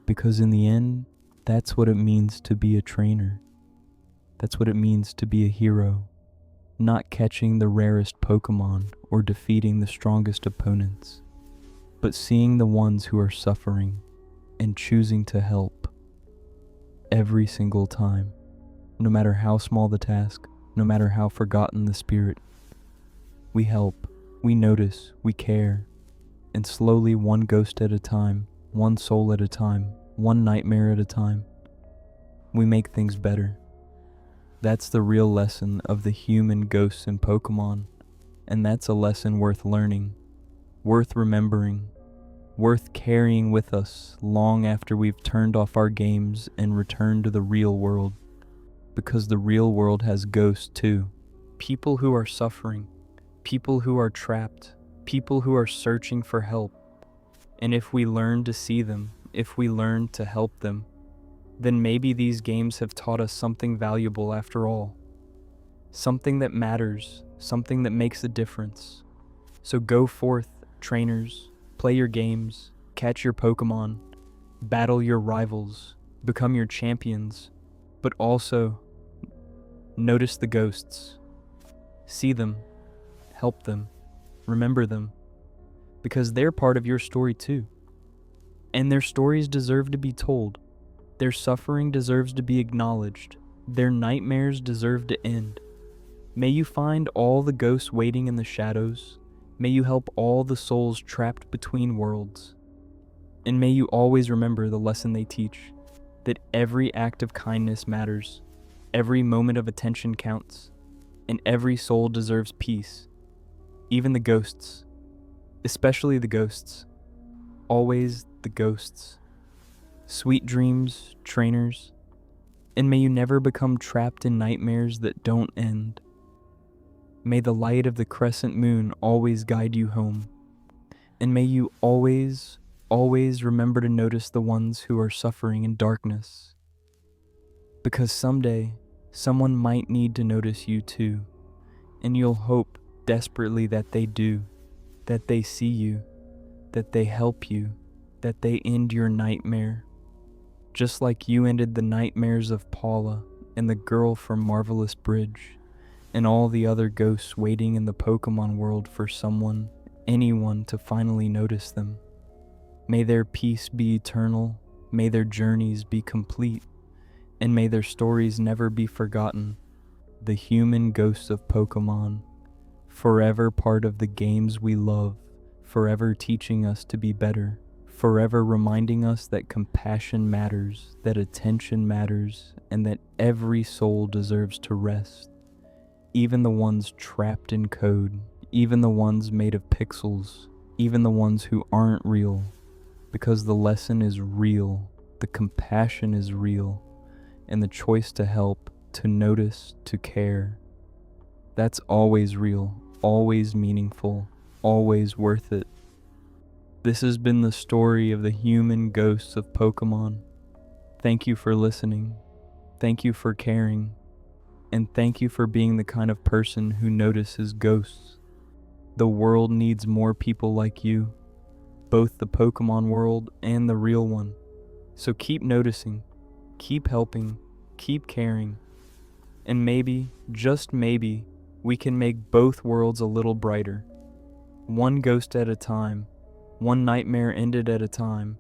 Because in the end, that's what it means to be a trainer. That's what it means to be a hero. Not catching the rarest Pokemon or defeating the strongest opponents, but seeing the ones who are suffering and choosing to help every single time, no matter how small the task, no matter how forgotten the spirit. We help, we notice, we care, and slowly, one ghost at a time, one soul at a time, one nightmare at a time, we make things better. That's the real lesson of the human ghosts in Pokemon, and that's a lesson worth learning, worth remembering, worth carrying with us long after we've turned off our games and returned to the real world, because the real world has ghosts too. People who are suffering, people who are trapped, people who are searching for help. And if we learn to see them, if we learn to help them, then maybe these games have taught us something valuable after all. Something that matters, something that makes a difference. So go forth, trainers, play your games, catch your Pokemon, battle your rivals, become your champions, but also notice the ghosts. See them, help them, remember them, because they're part of your story too. And their stories deserve to be told. Their suffering deserves to be acknowledged. Their nightmares deserve to end. May you find all the ghosts waiting in the shadows. May you help all the souls trapped between worlds. And may you always remember the lesson they teach, that every act of kindness matters, every moment of attention counts, and every soul deserves peace. Even the ghosts, especially the ghosts, always the ghosts. Sweet dreams, trainers, and may you never become trapped in nightmares that don't end. May the light of the crescent moon always guide you home, and may you always, always remember to notice the ones who are suffering in darkness. Because someday, someone might need to notice you too, and you'll hope desperately that they do, that they see you, that they help you, that they end your nightmare. Just like you ended the nightmares of Paula and the girl from Marvelous Bridge, and all the other ghosts waiting in the Pokemon world for someone, anyone to finally notice them. May their peace be eternal, may their journeys be complete, and may their stories never be forgotten. The human ghosts of Pokemon, forever part of the games we love, forever teaching us to be better, forever reminding us that compassion matters, that attention matters, and that every soul deserves to rest. Even the ones trapped in code, even the ones made of pixels, even the ones who aren't real, because the lesson is real, the compassion is real, and the choice to help, to notice, to care, that's always real, always meaningful, always worth it. This has been the story of the human ghosts of Pokemon. Thank you for listening. Thank you for caring. And thank you for being the kind of person who notices ghosts. The world needs more people like you, both the Pokemon world and the real one. So keep noticing, keep helping, keep caring, and maybe, just maybe, we can make both worlds a little brighter. One ghost at a time. One nightmare ended at a time.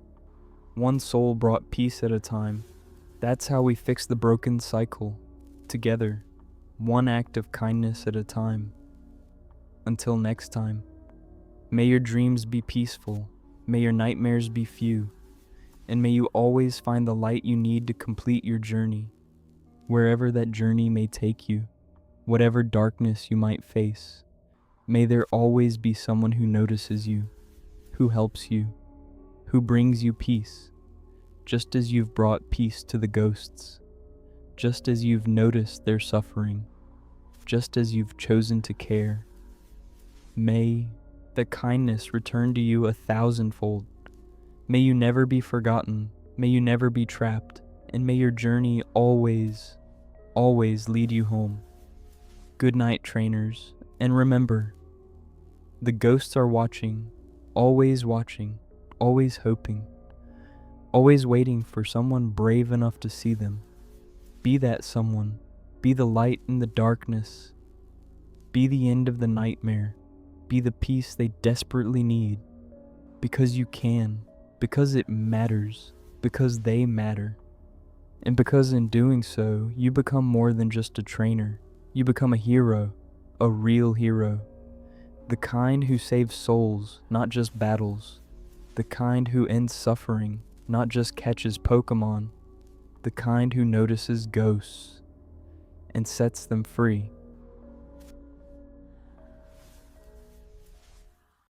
One soul brought peace at a time. That's how we fix the broken cycle. Together. One act of kindness at a time. Until next time. May your dreams be peaceful. May your nightmares be few. And may you always find the light you need to complete your journey. Wherever that journey may take you. Whatever darkness you might face. May there always be someone who notices you, who helps you, who brings you peace, just as you've brought peace to the ghosts, just as you've noticed their suffering, just as you've chosen to care. May that kindness return to you 1,000-fold. May you never be forgotten, may you never be trapped, and may your journey always, always lead you home. Good night, trainers, and remember, the ghosts are watching, always hoping, always waiting for someone brave enough to see them. Be that someone, be the light in the darkness, be the end of the nightmare, be the peace they desperately need, because you can, because it matters, because they matter, and because in doing so, you become more than just a trainer. You become a hero, a real hero, the kind who saves souls, not just battles, the kind who ends suffering, not just catches Pokemon, the kind who notices ghosts and sets them free.